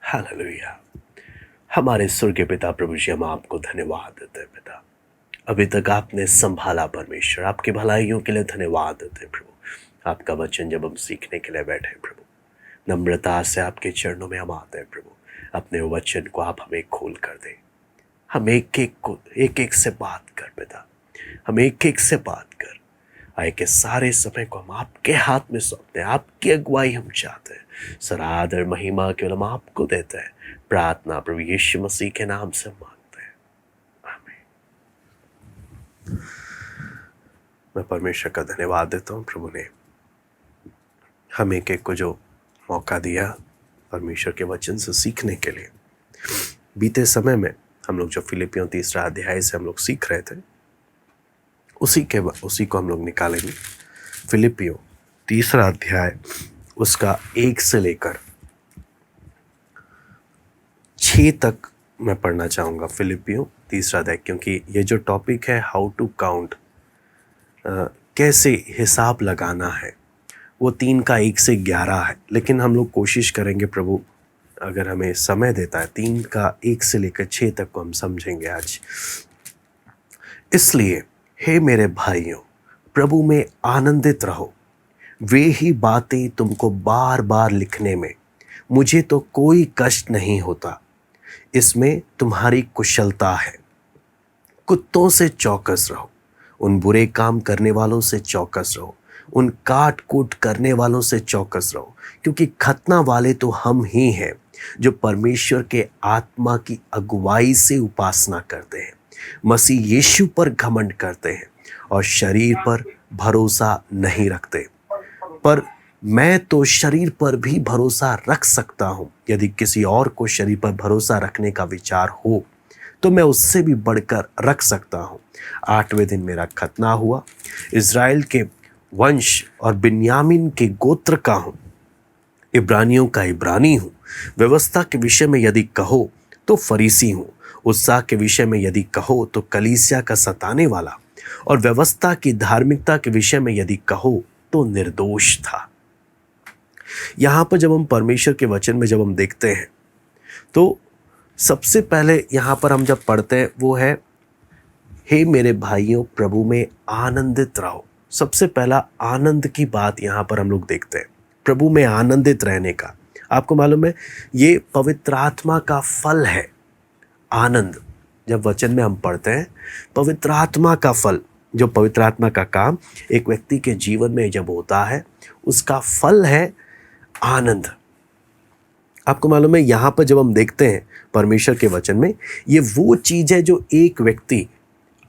Hallelujah. हमारे स्वर्गीय पिता प्रभु जी, हम आपको धन्यवाद देते हैं पिता। अभी तक आपने संभाला परमेश्वर, आपकी भलाइयों के लिए धन्यवाद देते हैं प्रभु। आपका वचन जब हम सीखने के लिए बैठे हैं प्रभु, नम्रता से आपके चरणों में हम आते हैं प्रभु। अपने वचन को आप हमें खोल कर दें। हम एक एक को एक एक से बात कर पिता, हम एक एक से बात कर। आए के सारे समय को हम आपके हाथ में सौंपते हैं। आपकी अगुवाई हम चाहते हैं। सारा आदर महिमा केवल हम आपको देते हैं। प्रार्थना प्रभु यीशु मसीह के नाम से मांगते हैं, आमीन। मैं परमेश्वर का धन्यवाद देता हूँ। प्रभु ने हम एक एक को जो मौका दिया परमेश्वर के वचन से सीखने के लिए। बीते समय में हम लोग जो फिलिपियों 3 अध्याय से हम लोग सीख रहे थे, उसी को हम लोग निकालेंगे। फिलिपियों 3 अध्याय, उसका 1 से लेकर 6 तक मैं पढ़ना चाहूँगा। फिलिपियों 3 अध्याय, क्योंकि ये जो टॉपिक है हाउ टू काउंट, कैसे हिसाब लगाना है, वो 3 का 1 से 11 है। लेकिन हम लोग कोशिश करेंगे, प्रभु अगर हमें समय देता है, 3 का 1 से लेकर 6 तक को हम समझेंगे आज। इसलिए हे मेरे भाइयों, प्रभु में आनंदित रहो। वे ही बातें तुमको बार बार लिखने में मुझे तो कोई कष्ट नहीं होता। इसमें तुम्हारी कुशलता है। कुत्तों से चौकस रहो, उन बुरे काम करने वालों से चौकस रहो, उन काट कूट करने वालों से चौकस रहो, क्योंकि खतना वाले तो हम ही हैं जो परमेश्वर के आत्मा की अगुवाई से उपासना करते हैं, मसीह यीशु पर घमंड करते हैं और शरीर पर भरोसा नहीं रखते। पर मैं तो शरीर पर भी भरोसा रख सकता हूँ। यदि किसी और को शरीर पर भरोसा रखने का विचार हो तो मैं उससे भी बढ़कर रख सकता हूँ। 8वें दिन मेरा खतना हुआ। इज़राइल के वंश और बिन्यामीन के गोत्र का हूँ, इब्रानियों का इब्रानी हूँ। व्यवस्था के विषय में यदि कहो तो फरीसी हूँ, उत्साह के विषय में यदि कहो तो कलीसिया का सताने वाला, और व्यवस्था की धार्मिकता के विषय में यदि कहो तो निर्दोष था। यहाँ पर जब हम परमेश्वर के वचन में जब हम देखते हैं तो सबसे पहले यहाँ पर हम जब पढ़ते हैं वो है, हे मेरे भाइयों प्रभु में आनंदित रहो। सबसे पहला आनंद की बात यहाँ पर हम लोग देखते हैं, प्रभु में आनंदित रहने का। आपको मालूम है ये पवित्र आत्मा का फल है, आनंद। जब वचन में हम पढ़ते हैं पवित्र आत्मा का फल, जो पवित्र आत्मा का काम एक व्यक्ति के जीवन में जब होता है उसका फल है आनंद। आपको मालूम है यहाँ पर जब हम देखते हैं परमेश्वर के वचन में, ये वो चीज है जो एक व्यक्ति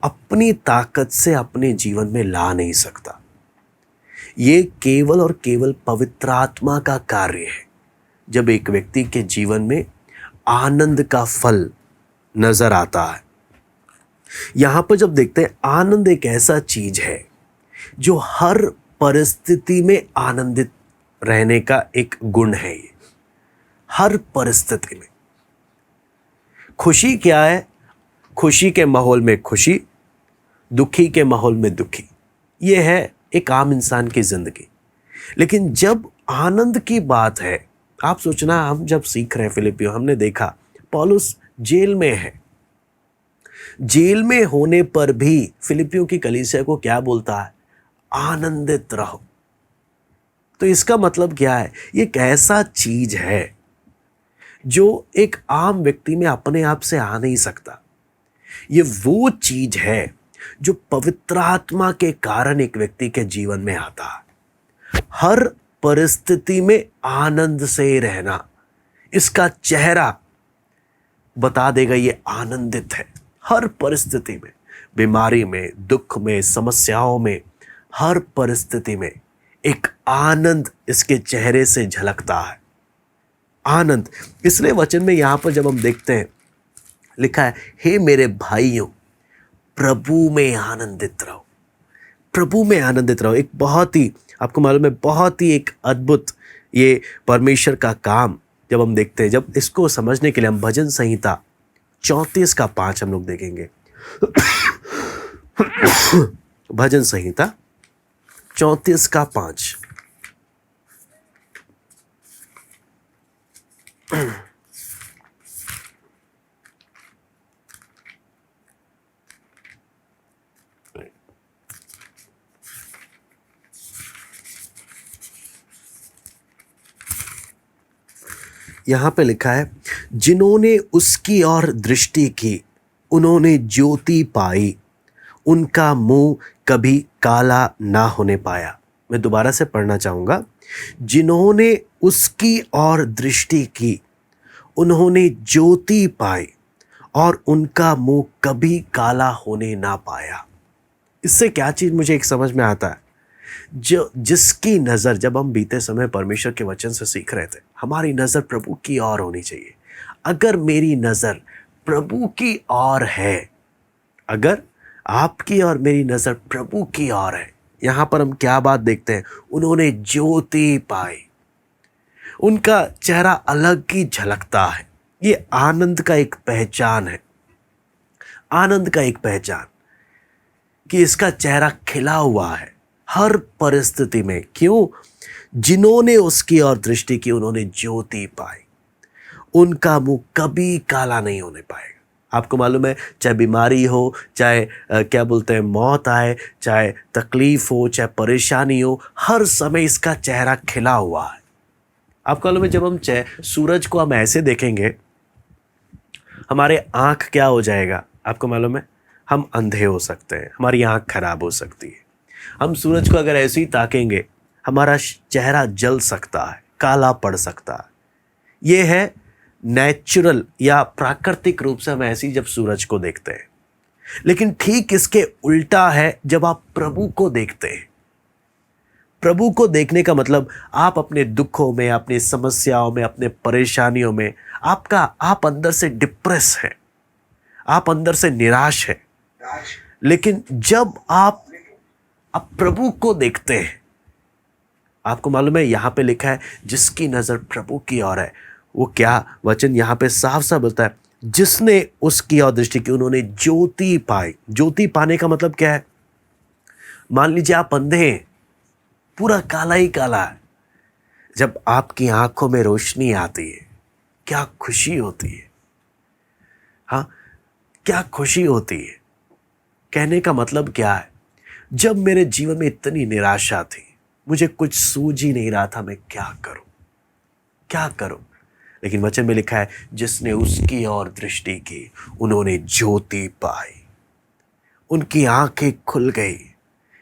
अपनी ताकत से अपने जीवन में ला नहीं सकता। ये केवल और केवल पवित्र आत्मा का कार्य है। जब एक व्यक्ति के जीवन में आनंद का फल नजर आता है, यहां पर जब देखते हैं आनंद एक ऐसा चीज है जो हर परिस्थिति में आनंदित रहने का एक गुण है। ये हर परिस्थिति में खुशी क्या है, खुशी के माहौल में खुशी, दुखी के माहौल में दुखी, ये है एक आम इंसान की जिंदगी। लेकिन जब आनंद की बात है, आप सोचना, हम जब सीख रहे हैं फिलिपियों, हमने देखा पौलुस जेल में है। जेल में होने पर भी फिलिपियों की कलीसिया को क्या बोलता है, आनंदित रहो। तो इसका मतलब क्या है, ये एक ऐसा चीज है जो एक आम व्यक्ति में अपने आप से आ नहीं सकता। ये वो चीज है जो पवित्र आत्मा के कारण एक व्यक्ति के जीवन में आता है। हर परिस्थिति में आनंद से रहना, इसका चेहरा बता देगा ये आनंदित है। हर परिस्थिति में, बीमारी में, दुख में, समस्याओं में, हर परिस्थिति में एक आनंद इसके चेहरे से झलकता है। आनंद, इसलिए वचन में यहां पर जब हम देखते हैं लिखा है, हे मेरे भाइयों प्रभु में आनंदित रहो। प्रभु में आनंदित रहो। एक बहुत ही, आपको मालूम है, बहुत ही एक अद्भुत ये परमेश्वर का काम जब हम देखते हैं, जब इसको समझने के लिए हम भजन संहिता 34 का 5 हम लोग देखेंगे। भजन संहिता 34 का 5। यहाँ पे लिखा है, जिन्होंने उसकी ओर दृष्टि की उन्होंने ज्योति पाई, उनका मुंह कभी काला ना होने पाया। मैं दोबारा से पढ़ना चाहूँगा। जिन्होंने उसकी ओर दृष्टि की उन्होंने ज्योति पाई और उनका मुंह कभी काला होने ना पाया। इससे क्या चीज़ मुझे एक समझ में आता है, जो जिसकी नज़र, जब हम बीते समय परमेश्वर के वचन से सीख रहे थे, हमारी नज़र प्रभु की ओर होनी चाहिए। अगर मेरी नज़र प्रभु की ओर है, अगर आपकी और मेरी नज़र प्रभु की ओर है, यहाँ पर हम क्या बात देखते हैं, उन्होंने ज्योति पाई, उनका चेहरा अलग ही झलकता है। ये आनंद का एक पहचान है, आनंद का एक पहचान कि इसका चेहरा खिला हुआ है हर परिस्थिति में। क्यों? जिन्होंने उसकी ओर दृष्टि की उन्होंने ज्योति पाई, उनका मुंह कभी काला नहीं होने पाएगा। आपको मालूम है, चाहे बीमारी हो, चाहे क्या बोलते हैं मौत आए, चाहे तकलीफ हो, चाहे परेशानी हो, हर समय इसका चेहरा खिला हुआ है। आपको मालूम है, जब हम सूरज को हम ऐसे देखेंगे, हमारे आँख क्या हो जाएगा, आपको मालूम है, हम अंधे हो सकते हैं, हमारी आँख खराब हो सकती है। हम सूरज को अगर ऐसे ही ताकेंगे, हमारा चेहरा जल सकता है, काला पड़ सकता है। ये है नेचुरल या प्राकृतिक रूप से हम ऐसे ही जब सूरज को देखते हैं। लेकिन ठीक इसके उल्टा है जब आप प्रभु को देखते हैं। प्रभु को देखने का मतलब आप अपने दुखों में, अपनी समस्याओं में, अपने परेशानियों में आप अंदर से डिप्रेस हैं, आप अंदर से निराश हैं। लेकिन जब आप प्रभु को देखते हैं, आपको मालूम है यहाँ पे लिखा है जिसकी नजर प्रभु की ओर है, वो क्या वचन यहाँ पे साफ साफ बोलता है, जिसने उसकी ओर दृष्टि की उन्होंने ज्योति पाई। ज्योति पाने का मतलब क्या है? मान लीजिए आप अंधे हैं, पूरा काला ही काला है, जब आपकी आंखों में रोशनी आती है, क्या खुशी होती है। हाँ, क्या खुशी होती है। कहने का मतलब क्या है, जब मेरे जीवन में इतनी निराशा थी, मुझे कुछ सूझ ही नहीं रहा था मैं क्या करूं, लेकिन वचन में लिखा है जिसने उसकी ओर दृष्टि की उन्होंने ज्योति पाई, उनकी आंखें खुल गई।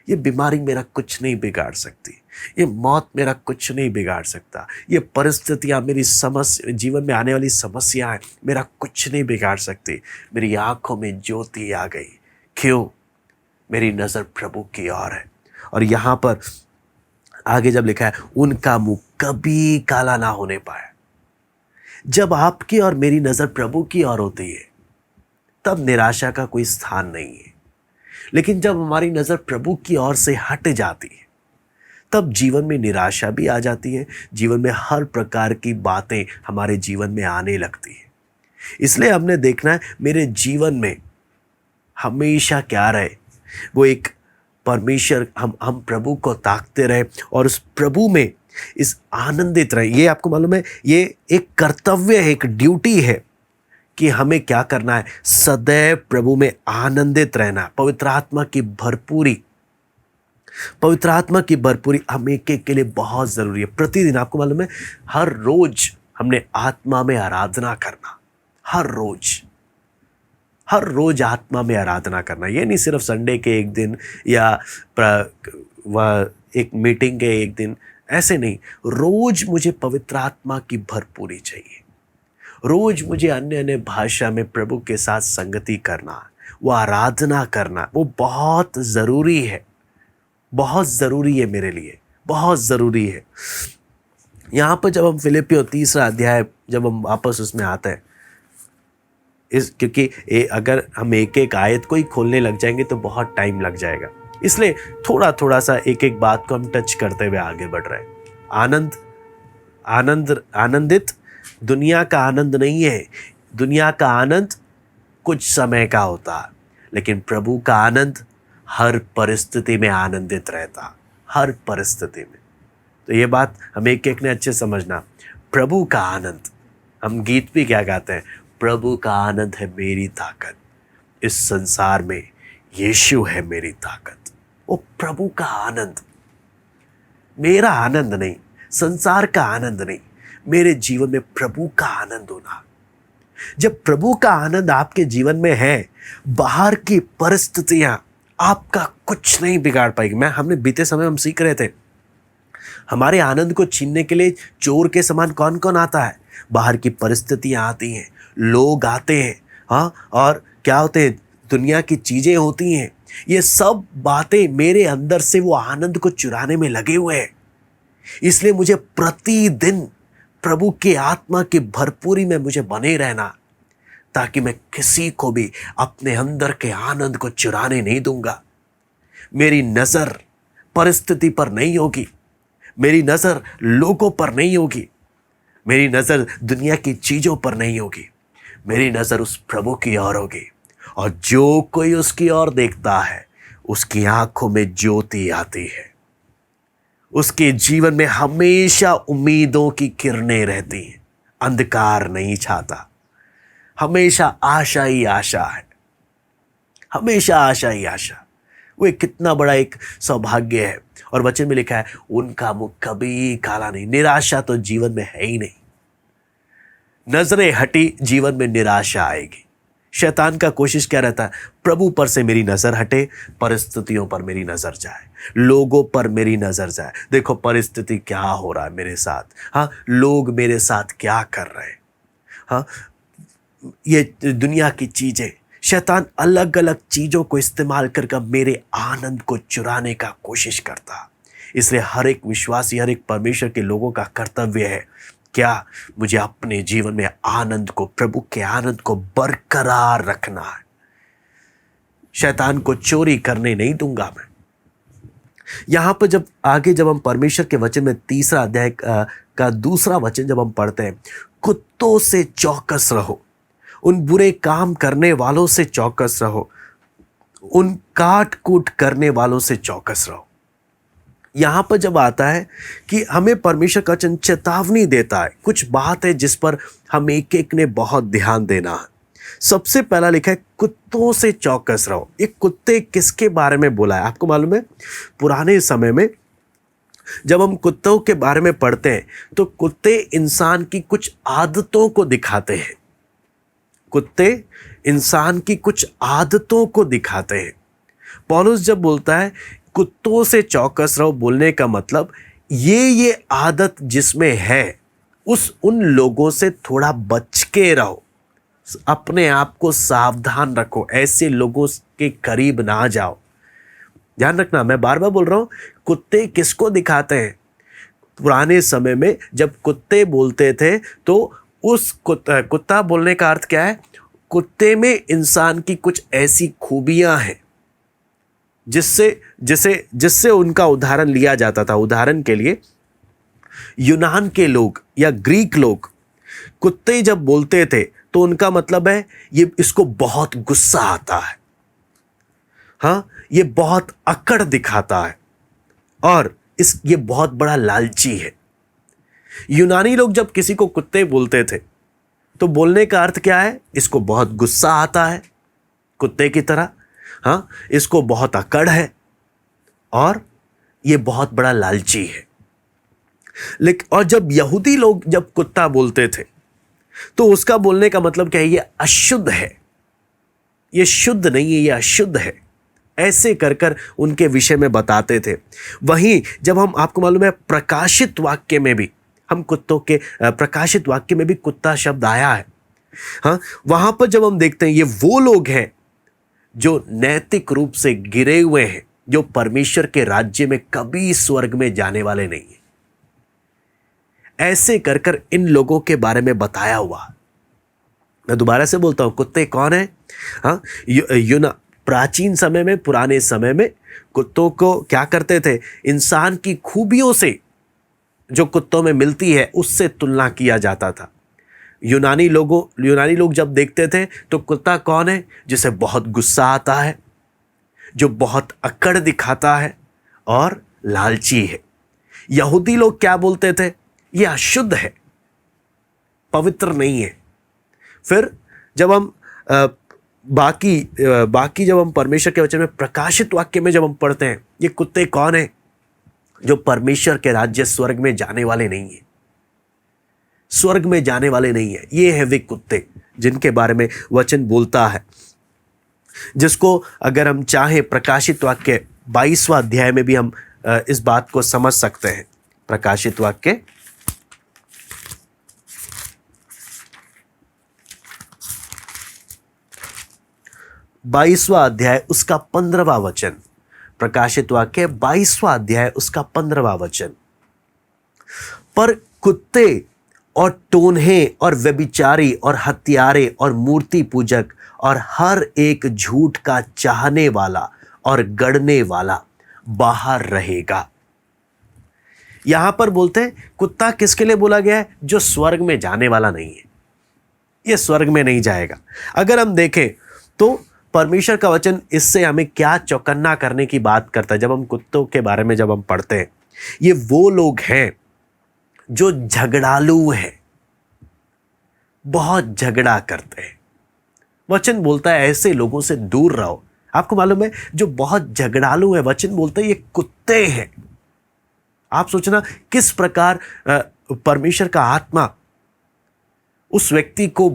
ये बीमारी मेरा कुछ नहीं बिगाड़ सकती, ये मौत मेरा कुछ नहीं बिगाड़ सकता, ये परिस्थितियां, मेरी समस्या, जीवन में आने वाली समस्याएं मेरा कुछ नहीं बिगाड़ सकती। मेरी आंखों में ज्योति आ गई। क्यों? मेरी नजर प्रभु की ओर है। और यहां पर आगे जब लिखा है उनका मुंह कभी काला ना होने पाया। जब आपकी और मेरी नजर प्रभु की ओर होती है, तब निराशा का कोई स्थान नहीं है। लेकिन जब हमारी नजर प्रभु की ओर से हट जाती है, तब जीवन में निराशा भी आ जाती है, जीवन में हर प्रकार की बातें हमारे जीवन में आने लगती है। इसलिए हमने देखना है मेरे जीवन में हमेशा क्या रहे, वो एक परमेश्वर, हम प्रभु को ताकते रहे और उस प्रभु में इस आनंदित रहे। ये आपको मालूम है, ये एक कर्तव्य है, एक ड्यूटी है कि हमें क्या करना है, सदैव प्रभु में आनंदित रहना। पवित्र आत्मा की भरपूरी हम एक के लिए बहुत ज़रूरी है। प्रतिदिन आपको मालूम है, हर रोज हमने आत्मा में आराधना करना, हर रोज आत्मा में आराधना करना। ये नहीं सिर्फ संडे के एक दिन या एक मीटिंग के एक दिन, ऐसे नहीं। रोज मुझे पवित्र आत्मा की भरपूरी चाहिए। रोज मुझे अन्य अन्य भाषा में प्रभु के साथ संगति करना, वो आराधना करना, वो बहुत ज़रूरी है, बहुत ज़रूरी है, मेरे लिए बहुत ज़रूरी है। यहाँ पर जब हम फिलिपियों 3 अध्याय जब हम वापस उसमें आते हैं, क्योंकि अगर हम एक एक आयत को ही खोलने लग जाएंगे तो बहुत टाइम लग जाएगा, इसलिए थोड़ा थोड़ा सा एक एक बात को हम टच करते हुए आगे बढ़ रहे हैं। आनंदित दुनिया का आनंद नहीं है। दुनिया का आनंद कुछ समय का होता है, लेकिन प्रभु का आनंद हर परिस्थिति में आनंदित रहता, हर परिस्थिति में। तो ये बात हम एक एक ने अच्छे समझना। प्रभु का आनंद, हम गीत भी क्या गाते हैं, प्रभु का आनंद है मेरी ताकत, इस संसार में यीशु है मेरी ताकत। वो प्रभु का आनंद, मेरा आनंद नहीं, संसार का आनंद नहीं, मेरे जीवन में प्रभु का आनंद होना। जब प्रभु का आनंद आपके जीवन में है, बाहर की परिस्थितियां आपका कुछ नहीं बिगाड़ पाएगी। हमने बीते समय हम सीख रहे थे, हमारे आनंद को छीनने के लिए चोर के समान कौन कौन आता है? बाहर की परिस्थितियां आती हैं, लोग आते हैं, हाँ, और क्या होते हैं, दुनिया की चीजें होती हैं। ये सब बातें मेरे अंदर से वो आनंद को चुराने में लगे हुए हैं। इसलिए मुझे प्रतिदिन प्रभु के आत्मा की भरपूरी में मुझे बने रहना, ताकि मैं किसी को भी अपने अंदर के आनंद को चुराने नहीं दूंगा। मेरी नजर परिस्थिति पर नहीं होगी, मेरी नजर लोगों पर नहीं होगी, मेरी नजर दुनिया की चीजों पर नहीं होगी, मेरी नजर उस प्रभु की ओर होगी। और जो कोई उसकी ओर देखता है, उसकी आंखों में ज्योति आती है, उसके जीवन में हमेशा उम्मीदों की किरणें रहती हैं, अंधकार नहीं छाता, हमेशा आशा ही आशा है, हमेशा आशा ही आशा। वो कितना बड़ा एक सौभाग्य है। और वचन में लिखा है, उनका मुख कभी काला नहीं। निराशा तो जीवन में है ही नहीं। नजरें हटी, जीवन में निराशा आएगी। शैतान का कोशिश क्या रहता है? प्रभु पर से मेरी नजर हटे, परिस्थितियों पर मेरी नजर जाए, लोगों पर मेरी नजर जाए। देखो परिस्थिति क्या हो रहा है मेरे साथ, हाँ, लोग मेरे साथ क्या कर रहे हैं, हाँ, ये दुनिया की चीजें। शैतान अलग अलग चीजों को इस्तेमाल कर मेरे आनंद को चुराने का कोशिश करता। इसलिए हर एक विश्वासी, हर एक परमेश्वर के लोगों का कर्तव्य है, क्या मुझे अपने जीवन में आनंद को, प्रभु के आनंद को बरकरार रखना है। शैतान को चोरी करने नहीं दूंगा मैं। यहां पर जब हम परमेश्वर के वचन में 3 अध्याय का 2 वचन जब हम पढ़ते हैं, कुत्तों से चौकस रहो, उन बुरे काम करने वालों से चौकस रहो, उन काट कूट करने वालों से चौकस रहो। यहां पर जब आता है कि हमें परमेश्वर का वचन चेतावनी देता है, कुछ बात है जिस पर हम एक एक ने बहुत ध्यान देना है। सबसे पहला लिखा है, कुत्तों से चौकस रहो। ये कुत्ते किसके बारे में बोला है? आपको मालूम है, पुराने समय में जब हम कुत्तों के बारे में पढ़ते हैं तो कुत्ते इंसान की कुछ आदतों को दिखाते हैं। कुत्ते इंसान की कुछ आदतों को दिखाते हैं। पौलुस जब बोलता है कुत्तों से चौकस रहो, बोलने का मतलब ये आदत जिसमें है, उन लोगों से थोड़ा बच के रहो, अपने आप को सावधान रखो, ऐसे लोगों के करीब ना जाओ। ध्यान रखना, मैं बार बार बोल रहा हूं, कुत्ते किसको दिखाते हैं? पुराने समय में जब कुत्ते बोलते थे तो उस कुत्ता बोलने का अर्थ क्या है? कुत्ते में इंसान की कुछ ऐसी खूबियां हैं जिससे उनका उदाहरण लिया जाता था। उदाहरण के लिए यूनान के लोग या ग्रीक लोग कुत्ते जब बोलते थे तो उनका मतलब है इसको बहुत गुस्सा आता है, हाँ, ये बहुत अकड़ दिखाता है और ये बहुत बड़ा लालची है। यूनानी लोग जब किसी को कुत्ते बोलते थे तो बोलने का अर्थ क्या है? इसको बहुत गुस्सा आता है कुत्ते की तरह, हाँ, इसको बहुत अकड़ है और ये बहुत बड़ा लालची है। लेकिन और जब यहूदी लोग जब कुत्ता बोलते थे तो उसका बोलने का मतलब क्या है? ये अशुद्ध है, ये शुद्ध नहीं है, ये अशुद्ध है, ऐसे कर उनके विषय में बताते थे। वहीं जब हम, आपको मालूम है, प्रकाशित वाक्य में भी हम कुत्तों के प्रकाशित वाक्य में भी कुत्ता शब्द आया है, हाँ, वहां पर जब हम देखते हैं ये वो लोग हैं जो नैतिक रूप से गिरे हुए हैं, जो परमेश्वर के राज्य में कभी स्वर्ग में जाने वाले नहीं है। ऐसे कर इन लोगों के बारे में बताया हुआ। मैं दोबारा से बोलता हूं, कुत्ते कौन है? हाँ, प्राचीन समय में, पुराने समय में कुत्तों को क्या करते थे? इंसान की खूबियों से जो कुत्तों में मिलती है उससे तुलना किया जाता था। यूनानी लोग जब देखते थे तो कुत्ता कौन है? जिसे बहुत गुस्सा आता है, जो बहुत अकड़ दिखाता है और लालची है। यहूदी लोग क्या बोलते थे? यह अशुद्ध है, पवित्र नहीं है। फिर जब हम बाकी जब हम परमेश्वर के वचन में प्रकाशित वाक्य में जब हम पढ़ते हैं, ये कुत्ते कौन है? जो परमेश्वर के राज्य स्वर्ग में जाने वाले नहीं है। स्वर्ग में जाने वाले नहीं है। ये है वे कुत्ते जिनके बारे में वचन बोलता है, जिसको अगर हम चाहें प्रकाशित वाक्य 22वां अध्याय में भी हम इस बात को समझ सकते हैं। प्रकाशित वाक्य 22वां अध्याय उसका 15वां वचन। प्रकाशित वाक्य 22वां अध्याय उसका 15वां वचन। पर कुत्ते और टोन्हे और व्यभिचारी और हत्यारे और मूर्ति पूजक और हर एक झूठ का चाहने वाला और गढ़ने वाला बाहर रहेगा। यहां पर बोलते हैं कुत्ता किसके लिए बोला गया है? जो स्वर्ग में जाने वाला नहीं है, ये स्वर्ग में नहीं जाएगा। अगर हम देखें तो परमेश्वर का वचन इससे हमें क्या चौकन्ना करने की बात करता है। जब हम कुत्तों के बारे में जब हम पढ़ते हैं, ये वो लोग हैं जो झगड़ालू हैं, बहुत झगड़ा करते हैं। वचन बोलता है ऐसे लोगों से दूर रहो। आपको मालूम है जो बहुत झगड़ालू है, वचन बोलता है ये कुत्ते हैं। आप सोचना किस प्रकार परमेश्वर का आत्मा उस व्यक्ति को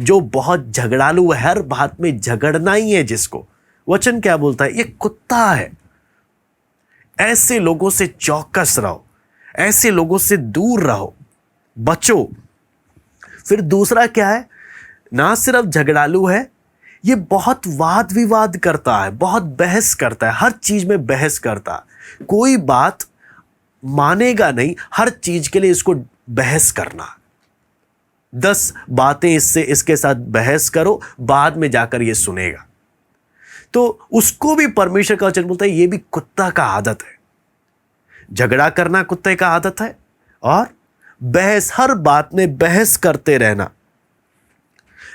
जो बहुत झगड़ालू है, हर बात में झगड़ना ही है जिसको, वचन क्या बोलता है? ये कुत्ता है। ऐसे लोगों से चौकस रहो, ऐसे लोगों से दूर रहो, बचो। फिर दूसरा क्या है? ना सिर्फ झगड़ालू है, ये बहुत वाद विवाद करता है, बहुत बहस करता है, हर चीज में बहस करता है। कोई बात मानेगा नहीं, हर चीज के लिए इसको बहस करना। 10 बातें इसके साथ बहस करो, बाद में जाकर ये सुनेगा। तो उसको भी परमेश्वर का वचन बोलता है ये भी कुत्ता का आदत है। झगड़ा करना कुत्ते का आदत है, और बहस, हर बात में बहस करते रहना।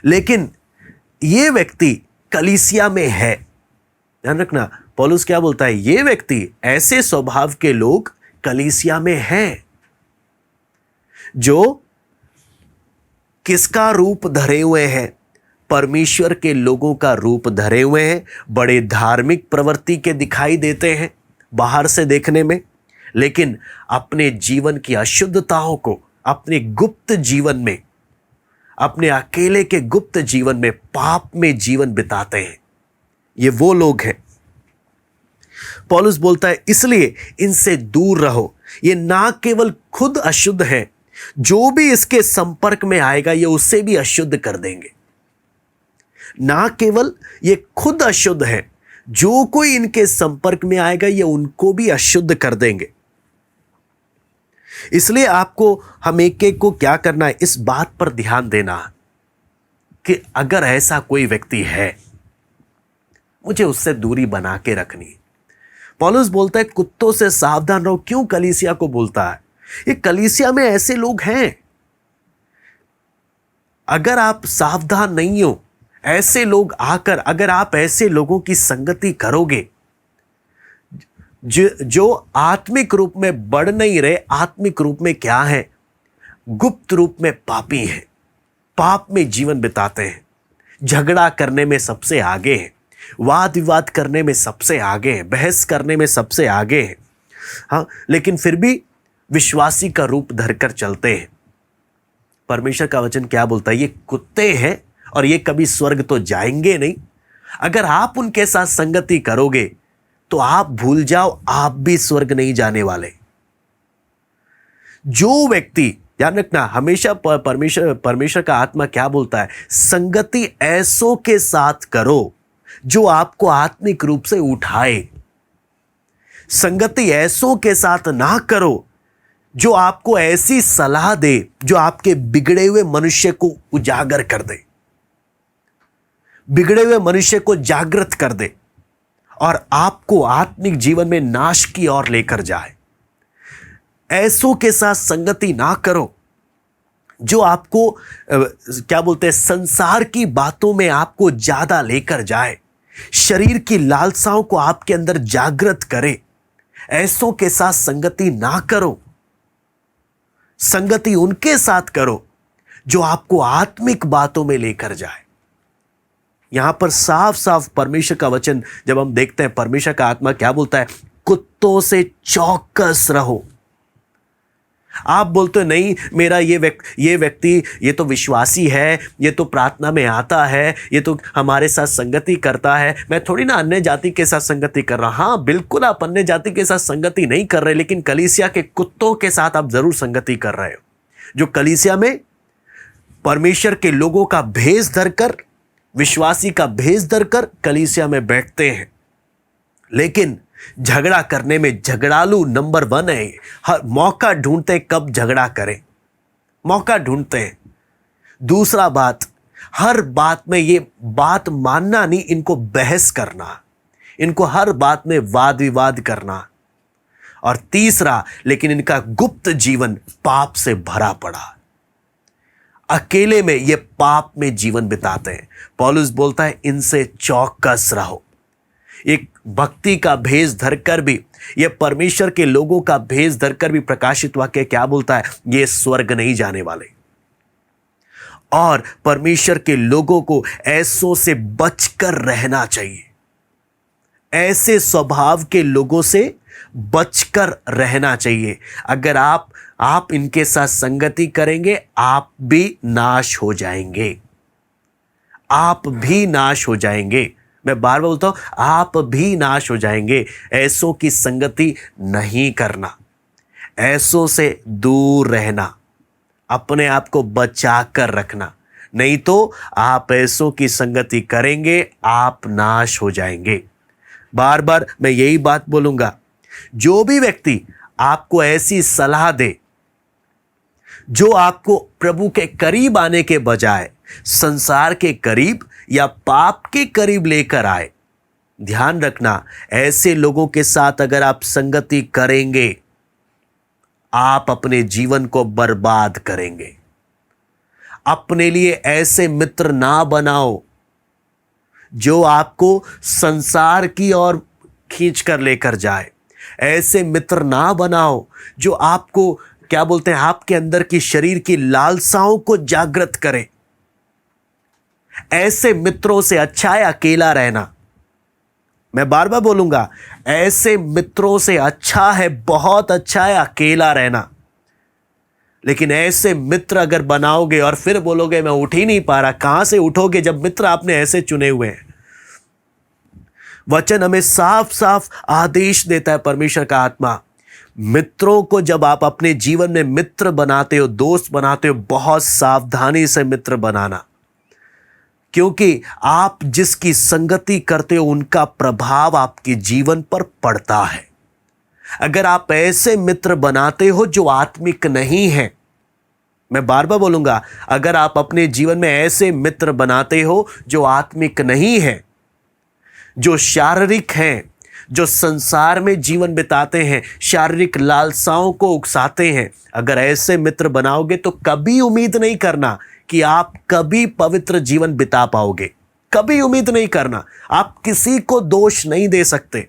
लेकिन ये व्यक्ति कलीसिया में है। ध्यान रखना, पौलुस क्या बोलता है? ये व्यक्ति, ऐसे स्वभाव के लोग कलीसिया में हैं, जो किसका रूप धरे हुए हैं? परमेश्वर के लोगों का रूप धरे हुए हैं। बड़े धार्मिक प्रवृत्ति के दिखाई देते हैं बाहर से देखने में, लेकिन अपने जीवन की अशुद्धताओं को अपने गुप्त जीवन में, अपने अकेले के गुप्त जीवन में, पाप में जीवन बिताते हैं। ये वो लोग हैं। पौलुस बोलता है इसलिए इनसे दूर रहो। ये ना केवल खुद अशुद्ध है, जो भी इसके संपर्क में आएगा ये उसे भी अशुद्ध कर देंगे। ना केवल ये खुद अशुद्ध है, जो कोई इनके संपर्क में आएगा ये उनको भी अशुद्ध कर देंगे। इसलिए आपको, हम एक एक को क्या करना है, इस बात पर ध्यान देना कि अगर ऐसा कोई व्यक्ति है, मुझे उससे दूरी बना के रखनी। पौलुस बोलता है कुत्तों से सावधान रहो। क्यों कलीसिया को बोलता है? ये कलीसिया में ऐसे लोग हैं, अगर आप सावधान नहीं हो, ऐसे लोग आकर, अगर आप ऐसे लोगों की संगति करोगे जो आत्मिक रूप में बढ़ नहीं रहे, आत्मिक रूप में क्या है? गुप्त रूप में पापी हैं, पाप में जीवन बिताते हैं, झगड़ा करने में सबसे आगे हैं, वाद विवाद करने में सबसे आगे हैं, बहस करने में सबसे आगे हैं। हाँ, लेकिन फिर भी विश्वासी का रूप धरकर चलते हैं। परमेश्वर का वचन क्या बोलता है? ये कुत्ते हैं और ये कभी स्वर्ग तो जाएंगे नहीं। अगर आप उनके साथ संगति करोगे तो आप भूल जाओ, आप भी स्वर्ग नहीं जाने वाले। जो व्यक्ति, ध्यान रखना, हमेशा परमेश्वर का आत्मा क्या बोलता है? संगति ऐसों के साथ करो जो आपको आत्मिक रूप से उठाए। संगति ऐसों के साथ ना करो जो आपको ऐसी सलाह दे जो आपके बिगड़े हुए मनुष्य को उजागर कर दे, बिगड़े हुए मनुष्य को जागृत कर दे और आपको आत्मिक जीवन में नाश की ओर लेकर जाए। ऐसों के साथ संगति ना करो जो आपको क्या बोलते हैं, संसार की बातों में आपको ज्यादा लेकर जाए, शरीर की लालसाओं को आपके अंदर जागृत करे। ऐसों के साथ संगति ना करो। संगति उनके साथ करो जो आपको आत्मिक बातों में लेकर जाए। यहां पर साफ साफ परमेश्वर का वचन जब हम देखते हैं, परमेश्वर का आत्मा क्या बोलता है? कुत्तों से चौकस रहो। आप बोलते हो नहीं, मेरा ये व्यक्ति ये तो विश्वासी है, ये तो प्रार्थना में आता है, ये तो हमारे साथ संगति करता है, मैं थोड़ी ना अन्य जाति के साथ संगति कर रहा। हाँ बिल्कुल, आप अन्य जाति के साथ संगति नहीं कर रहे, लेकिन कलीसिया के कुत्तों के साथ आप जरूर संगति कर रहे हो, जो कलीसिया में परमेश्वर के लोगों का भेष धरकर, विश्वासी का भेष धरकर कलीसिया में बैठते हैं, लेकिन झगड़ा करने में झगड़ालू नंबर 1 है। हर मौका ढूंढते हैं कब झगड़ा करें, मौका ढूंढते हैं। दूसरा बात, हर बात में ये बात मानना नहीं, इनको बहस करना, इनको हर बात में वाद विवाद करना। और तीसरा, लेकिन इनका गुप्त जीवन पाप से भरा पड़ा, अकेले में ये पाप में जीवन बिताते हैं। पौलुस बोलता है इनसे चौकस रहो। एक भक्ति का भेष धरकर भी, ये परमेश्वर के लोगों का भेष धरकर भी प्रकाशित वाक्य क्या बोलता है, ये स्वर्ग नहीं जाने वाले। और परमेश्वर के लोगों को ऐसों से बचकर रहना चाहिए, ऐसे स्वभाव के लोगों से बचकर रहना चाहिए। अगर आप इनके साथ संगति करेंगे, आप भी नाश हो जाएंगे, आप भी नाश हो जाएंगे। मैं बार बार बोलता हूं, आप भी नाश हो जाएंगे। ऐसों की संगति नहीं करना, ऐसों से दूर रहना, अपने आप को बचा कर रखना, नहीं तो आप ऐसों की संगति करेंगे, आप नाश हो जाएंगे। बार बार मैं यही बात बोलूंगा, जो भी व्यक्ति आपको ऐसी सलाह दे जो आपको प्रभु के करीब आने के बजाय संसार के करीब या पाप के करीब लेकर आए, ध्यान रखना, ऐसे लोगों के साथ अगर आप संगति करेंगे, आप अपने जीवन को बर्बाद करेंगे। अपने लिए ऐसे मित्र ना बनाओ जो आपको संसार की ओर खींच कर लेकर जाए। ऐसे मित्र ना बनाओ जो आपको क्या बोलते हैं, आपके अंदर की शरीर की लालसाओं को जागृत करे। ऐसे मित्रों से अच्छा है अकेला रहना। मैं बार बार बोलूंगा, ऐसे मित्रों से अच्छा है, बहुत अच्छा है अकेला रहना। लेकिन ऐसे मित्र अगर बनाओगे और फिर बोलोगे मैं उठ ही नहीं पा रहा, कहां से उठोगे जब मित्र आपने ऐसे चुने हुए हैं। वचन हमें साफ साफ आदेश देता है, परमेश्वर का आत्मा, मित्रों को जब आप अपने जीवन में मित्र बनाते हो, दोस्त बनाते हो, बहुत सावधानी से मित्र बनाना, क्योंकि आप जिसकी संगति करते हो उनका प्रभाव आपके जीवन पर पड़ता है। अगर आप ऐसे मित्र बनाते हो जो आत्मिक नहीं है, मैं बार बार बोलूंगा, अगर आप अपने जीवन में ऐसे मित्र बनाते हो जो आत्मिक नहीं है, जो शारीरिक हैं, जो संसार में जीवन बिताते हैं, शारीरिक लालसाओं को उकसाते हैं, अगर ऐसे मित्र बनाओगे तो कभी उम्मीद नहीं करना कि आप कभी पवित्र जीवन बिता पाओगे। कभी उम्मीद नहीं करना। आप किसी को दोष नहीं दे सकते,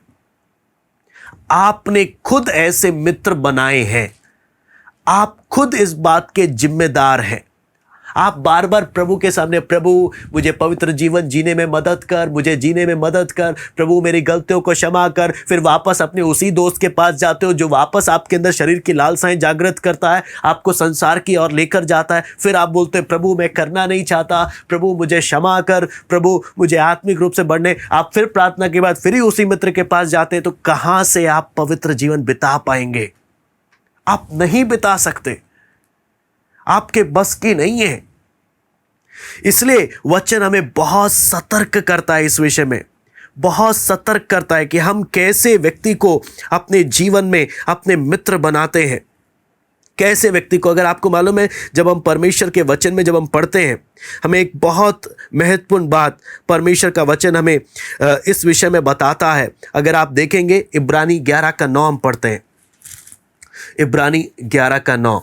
आपने खुद ऐसे मित्र बनाए हैं, आप खुद इस बात के जिम्मेदार हैं। आप बार बार प्रभु के सामने, प्रभु मुझे पवित्र जीवन जीने में मदद कर, मुझे जीने में मदद कर, प्रभु मेरी गलतियों को क्षमा कर। फिर वापस अपने उसी दोस्त के पास जाते हो जो वापस आपके अंदर शरीर की लालसाएं जागृत करता है, आपको संसार की ओर लेकर जाता है। फिर आप बोलते हैं प्रभु मैं करना नहीं चाहता, प्रभु मुझे क्षमा कर, प्रभु मुझे आत्मिक रूप से बढ़ने। आप फिर प्रार्थना के बाद फिर ही उसी मित्र के पास जाते हैं, तो कहां से आप पवित्र जीवन बिता पाएंगे? आप नहीं बिता सकते, आपके बस की नहीं है। इसलिए वचन हमें बहुत सतर्क करता है, इस विषय में बहुत सतर्क करता है कि हम कैसे व्यक्ति को अपने जीवन में अपने मित्र बनाते हैं। कैसे व्यक्ति को, अगर आपको मालूम है, जब हम परमेश्वर के वचन में जब हम पढ़ते हैं, हमें एक बहुत महत्वपूर्ण बात परमेश्वर का वचन हमें इस विषय में बताता है। अगर आप देखेंगे इब्रानी 11 का 9 हम पढ़ते हैं, इब्रानी 11 का 9।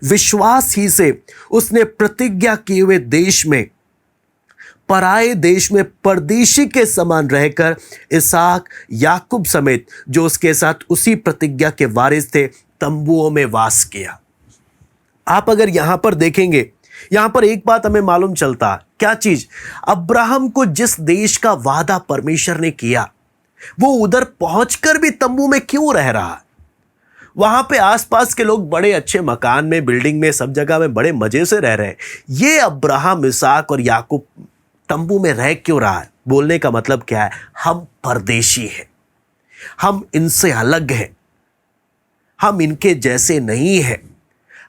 विश्वास ही से उसने प्रतिज्ञा किए हुए देश में, पराए देश में परदेशी के समान रहकर इसहाक, याकूब समेत जो उसके साथ उसी प्रतिज्ञा के वारिस थे, तंबुओं में वास किया। आप अगर यहां पर देखेंगे, यहां पर एक बात हमें मालूम चलता, क्या चीज? अब्राहम को जिस देश का वादा परमेश्वर ने किया, वो उधर पहुंचकर भी तंबू में क्यों रह रहा है? वहां पे आसपास के लोग बड़े अच्छे मकान में, बिल्डिंग में, सब जगह में बड़े मजे से रह रहे हैं। ये अब्राहम, इसहाक और याकूब तंबू में रह क्यों रहा है? बोलने का मतलब क्या है? हम परदेशी हैं, हम इनसे अलग हैं, हम इनके जैसे नहीं हैं।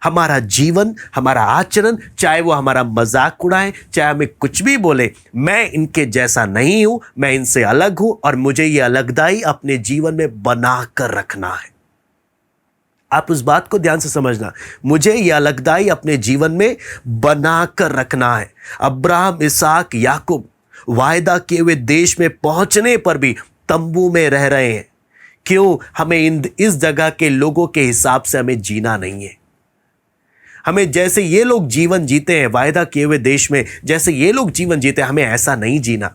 हमारा जीवन, हमारा आचरण, चाहे वो हमारा मजाक उड़ाए, चाहे हमें कुछ भी बोले, मैं इनके जैसा नहीं हूं, मैं इनसे अलग हूं और मुझे ये अलगदाई अपने जीवन में बना कर रखना है। आप उस बात को ध्यान से समझना, मुझे यह अलगदाई अपने जीवन में बना कर रखना है। अब्राहम, इसहाक, याकूब वायदा किए हुए देश में पहुंचने पर भी तंबू में रह रहे हैं। क्यों? हमें इस जगह के लोगों के हिसाब से हमें जीना नहीं है। हमें जैसे ये लोग जीवन जीते हैं वायदा किए हुए देश में, जैसे ये लोग जीवन जीते हैं, हमें ऐसा नहीं जीना।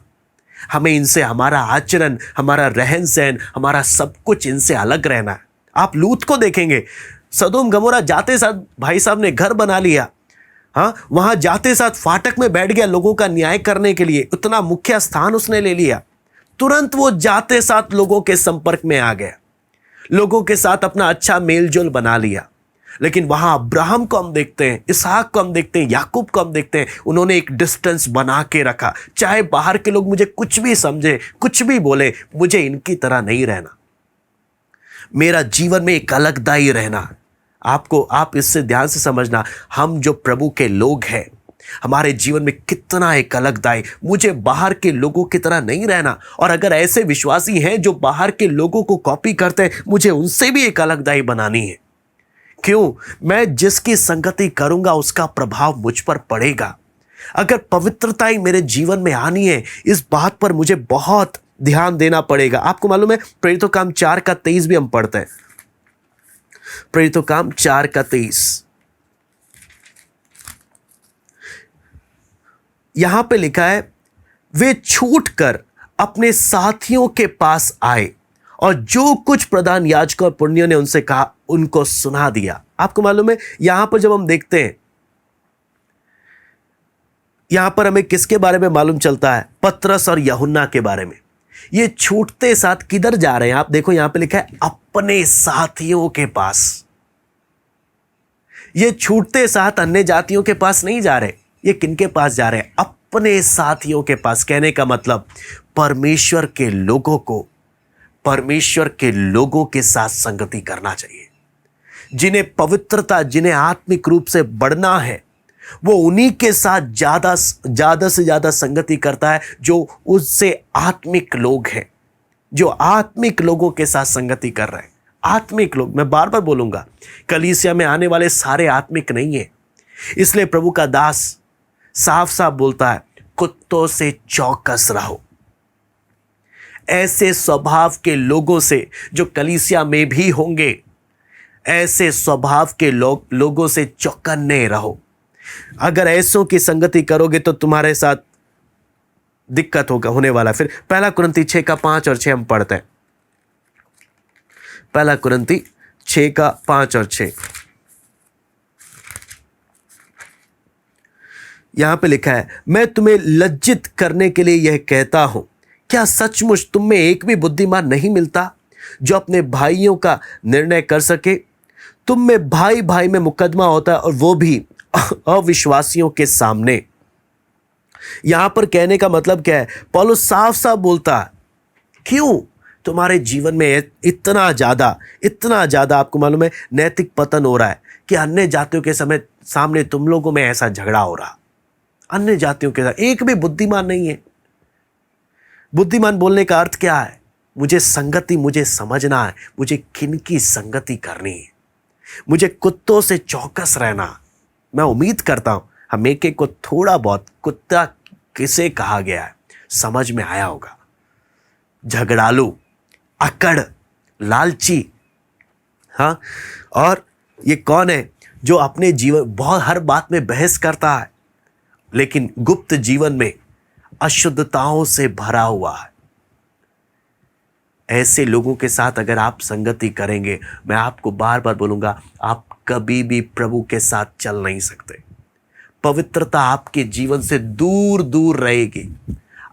हमें इनसे, हमारा आचरण, हमारा रहन सहन, हमारा सब कुछ इनसे अलग रहना है। आप लूत को देखेंगे, सदोम गमोरा जाते साथ भाई साहब ने घर बना लिया। हाँ, वहां जाते साथ फाटक में बैठ गया लोगों का न्याय करने के लिए, उतना मुख्य स्थान उसने ले लिया। तुरंत वो जाते साथ लोगों के संपर्क में आ गया, लोगों के साथ अपना अच्छा मेलजोल बना लिया। लेकिन वहां अब्राहम को हम देखते हैं, इसहाक को हम देखते हैं, याकूब को हम देखते हैं, उन्होंने एक डिस्टेंस बना के रखा। चाहे बाहर के लोग मुझे कुछ भी समझे, कुछ भी बोले, मुझे इनकी तरह नहीं रहना। मेरा जीवन में एक अलगदाई रहना। आप इससे ध्यान से समझना, हम जो प्रभु के लोग हैं, हमारे जीवन में कितना एक अलगदाई। मुझे बाहर के लोगों की तरह नहीं रहना। और अगर ऐसे विश्वासी हैं जो बाहर के लोगों को कॉपी करते हैं, मुझे उनसे भी एक अलगदाई बनानी है। क्यों? मैं जिसकी संगति करूंगा उसका प्रभाव मुझ पर पड़ेगा। अगर पवित्रता ही मेरे जीवन में आनी है, इस बात पर मुझे बहुत ध्यान देना पड़ेगा। आपको मालूम है, प्रेरितों काम 4:23 भी हम पढ़ते हैं। प्रेरितों काम 4:23 यहां पे लिखा है, वे छूटकर अपने साथियों के पास आए और जो कुछ प्रधान याजकों और पुण्यों ने उनसे कहा उनको सुना दिया। आपको मालूम है, यहां पर जब हम देखते हैं, यहां पर हमें किसके बारे में मालूम चलता है? पतरस और यूहन्ना के बारे में। ये छूटते साथ किधर जा रहे हैं? आप देखो, यहां पे लिखा है अपने साथियों के पास। ये छूटते साथ अन्य जातियों के पास नहीं जा रहे। ये किनके पास जा रहे हैं? अपने साथियों के पास। कहने का मतलब, परमेश्वर के लोगों को परमेश्वर के लोगों के साथ संगति करना चाहिए। जिन्हें पवित्रता, जिन्हें आत्मिक रूप से बढ़ना है, वो उन्हीं के साथ ज्यादा से ज्यादा संगति करता है जो उससे आत्मिक लोग हैं, जो आत्मिक लोगों के साथ संगति कर रहे हैं। आत्मिक लोग, मैं बार बार बोलूंगा, कलीसिया में आने वाले सारे आत्मिक नहीं है। इसलिए प्रभु का दास साफ साफ बोलता है, कुत्तों से चौकस रहो। ऐसे स्वभाव के लोगों से जो कलीसिया में भी होंगे, ऐसे स्वभाव के लोगों से चौकन्ने रहो। अगर ऐसों की संगति करोगे तो तुम्हारे साथ दिक्कत होने वाला। फिर 1 कुरिन्ती 6:5 और 6 हम पढ़ते हैं। 1 कुरिन्ती 6:5 और 6 यहां पे लिखा है, मैं तुम्हें लज्जित करने के लिए यह कहता हूं, क्या सचमुच तुम में एक भी बुद्धिमान नहीं मिलता जो अपने भाइयों का निर्णय कर सके? तुम में भाई भाई में मुकदमा होता है, और वो भी अविश्वासियों के सामने। यहां पर कहने का मतलब क्या है? पौलुस साफ साफ बोलता है, क्यों तुम्हारे जीवन में इतना ज्यादा आपको मालूम है नैतिक पतन हो रहा है कि अन्य जातियों के सामने तुम लोगों में ऐसा झगड़ा हो रहा। अन्य जातियों के साथ एक भी बुद्धिमान नहीं है। बुद्धिमान बोलने का अर्थ क्या है? मुझे समझना है, मुझे किनकी संगति करनी है, मुझे कुत्तों से चौकस रहना। मैं उम्मीद करता हूं हम एक को थोड़ा बहुत कुत्ता किसे कहा गया है समझ में आया होगा। झगड़ालू, अकड़, लालची। हाँ, और ये कौन है जो अपने जीवन बहुत हर बात में बहस करता है, लेकिन गुप्त जीवन में अशुद्धताओं से भरा हुआ है। ऐसे लोगों के साथ अगर आप संगति करेंगे, मैं आपको बार बार बोलूंगा, आप कभी भी प्रभु के साथ चल नहीं सकते। पवित्रता आपके जीवन से दूर दूर रहेगी।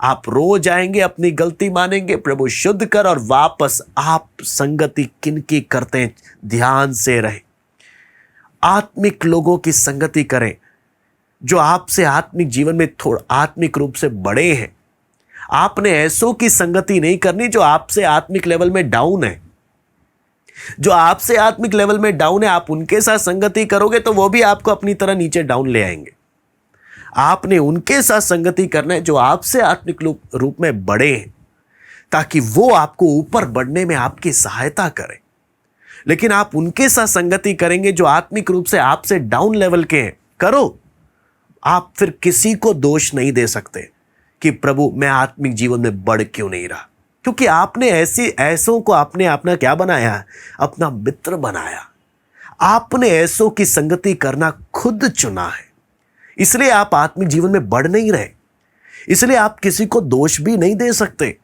आप रोज आएंगे, अपनी गलती मानेंगे, प्रभु शुद्ध कर और वापस आप संगति किनकी करते हैं ध्यान से रहें। आत्मिक लोगों की संगति करें जो आपसे आत्मिक जीवन में थोड़ा आत्मिक रूप से बड़े हैं। आपने ऐसों की संगति नहीं करनी जो आपसे आत्मिक लेवल में डाउन है। जो आपसे आत्मिक लेवल में डाउन है, आप उनके साथ संगति करोगे तो वो भी आपको अपनी तरह नीचे डाउन ले आएंगे। आपने उनके साथ संगति करना है जो आपसे आत्मिक रूप में बड़े हैं, ताकि वो आपको ऊपर बढ़ने में आपकी सहायता करें। लेकिन आप उनके साथ संगति करेंगे जो आत्मिक रूप से आपसे डाउन लेवल के हैं, करो। आप फिर किसी को दोष नहीं दे सकते कि प्रभु मैं आत्मिक जीवन में बढ़ क्यों नहीं रहा, क्योंकि आपने ऐसों को आपने अपना क्या बनाया है, अपना मित्र बनाया। आपने ऐसों की संगति करना खुद चुना है, इसलिए आप आत्मिक जीवन में बढ़ नहीं रहे। इसलिए आप किसी को दोष भी नहीं दे सकते।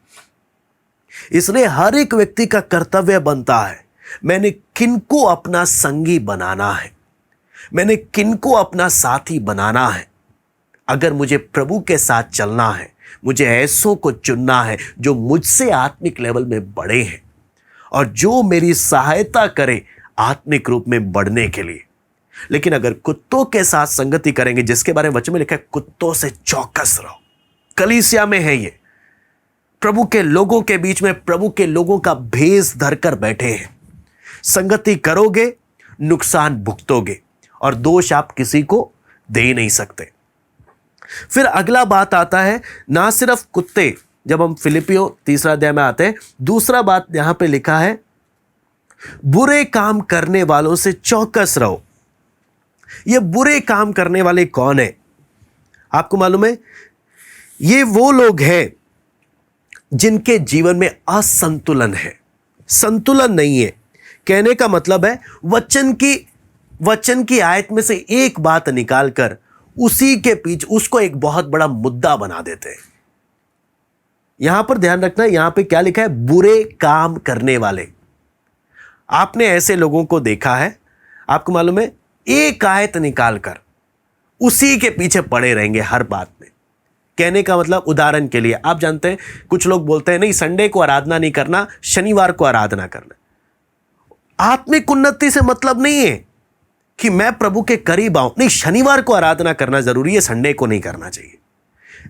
इसलिए हर एक व्यक्ति का कर्तव्य बनता है, मैंने किनको अपना संगी बनाना है, मैंने किनको अपना साथी बनाना है। अगर मुझे प्रभु के साथ चलना है, मुझे ऐसों को चुनना है जो मुझसे आत्मिक लेवल में बड़े हैं और जो मेरी सहायता करे आत्मिक रूप में बढ़ने के लिए। लेकिन अगर कुत्तों के साथ संगति करेंगे, जिसके बारे में वचन में लिखा है कुत्तों से चौकस रहो, कलीसिया में है ये, प्रभु के लोगों के बीच में प्रभु के लोगों का भेष धरकर बैठे हैं। संगति करोगे, नुकसान भुगतोगे और दोष आप किसी को दे ही नहीं सकते। फिर अगला बात आता है, ना सिर्फ कुत्ते, जब हम फिलिपियों 3 अध्याय में आते हैं, दूसरा बात यहां पे लिखा है बुरे काम करने वालों से चौकस रहो। ये बुरे काम करने वाले कौन है? आपको मालूम है, ये वो लोग हैं जिनके जीवन में असंतुलन है। संतुलन नहीं है, कहने का मतलब है वचन की आयत में से एक बात निकालकर उसी के पीछे उसको एक बहुत बड़ा मुद्दा बना देते हैं। यहां पर ध्यान रखना, यहां पे क्या लिखा है? बुरे काम करने वाले। आपने ऐसे लोगों को देखा है, आपको मालूम है, एक आयत निकालकर उसी के पीछे पड़े रहेंगे हर बात में। कहने का मतलब, उदाहरण के लिए आप जानते हैं कुछ लोग बोलते हैं नहीं संडे को आराधना नहीं करना, शनिवार को आराधना करना। आत्मिक उन्नति से मतलब नहीं है कि मैं प्रभु के करीब आऊं, नहीं, शनिवार को आराधना करना जरूरी है, संडे को नहीं करना चाहिए।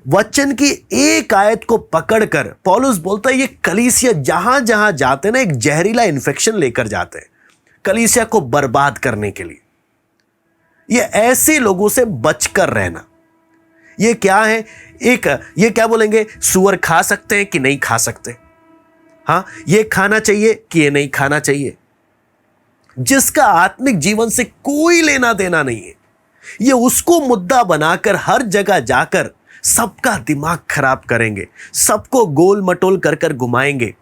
वचन की एक आयत को पकड़कर पौलुस बोलता है ये कलीसिया जहां जहां जाते ना, एक जहरीला इन्फेक्शन लेकर जाते हैं कलीसिया को बर्बाद करने के लिए। ये ऐसे लोगों से बचकर रहना। ये क्या है? ये क्या बोलेंगे, सुअर खा सकते हैं कि नहीं खा सकते, हाँ, ये खाना चाहिए कि ये नहीं खाना चाहिए, जिसका आत्मिक जीवन से कोई लेना देना नहीं है। ये उसको मुद्दा बनाकर हर जगह जाकर सबका दिमाग खराब करेंगे, सबको गोल मटोल कर कर घुमाएंगे।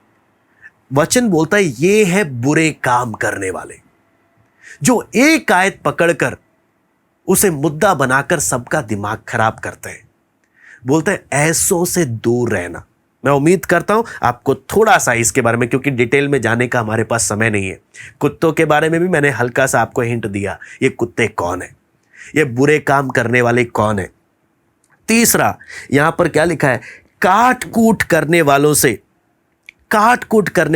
वचन बोलता है ये है बुरे काम करने वाले, जो एक आयत पकड़कर उसे मुद्दा बनाकर सबका दिमाग खराब करते हैं। बोलते हैं ऐसों से दूर रहना। मैं उम्मीद करता हूं आपको थोड़ा सा इसके बारे में, क्योंकि डिटेल में जाने का हमारे पास समय नहीं है। कुत्तों के बारे में भी मैंने हल्का सा आपको हिंट दिया, ये कुत्ते कौन है, ये बुरे काम करने वाले कौन है। तीसरा यहां पर क्या लिखा है, काट कूट करने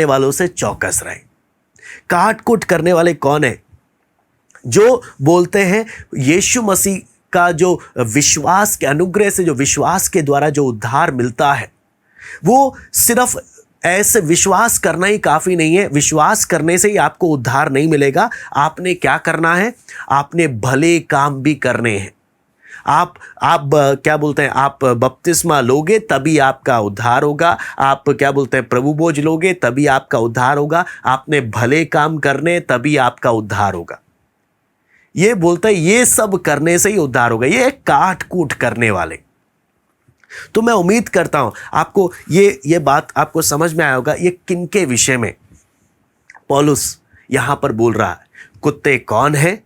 वालों से चौकस रहे। काट कूट करने वाले कौन है? जो बोलते हैं यीशु मसीह का जो विश्वास के अनुग्रह से, जो विश्वास के द्वारा जो उद्धार मिलता है, वो सिर्फ ऐसे विश्वास करना ही काफी नहीं है। विश्वास करने से ही आपको उद्धार नहीं मिलेगा। आपने क्या करना है? आपने भले काम भी करने हैं। आप क्या बोलते हैं, आप बपतिस्मा लोगे तभी आपका उद्धार होगा। आप क्या बोलते हैं, प्रभु बोझ लोगे तभी आपका उद्धार होगा। आपने भले काम करने तभी आपका उद्धार होगा। ये बोलता है ये सब करने से ही उद्धार होगा। ये काट कूट करने वाले। तो मैं उम्मीद करता हूं आपको ये बात आपको समझ में आया होगा, ये किनके विषय में पौलुस यहां पर बोल रहा है। कुत्ते कौन है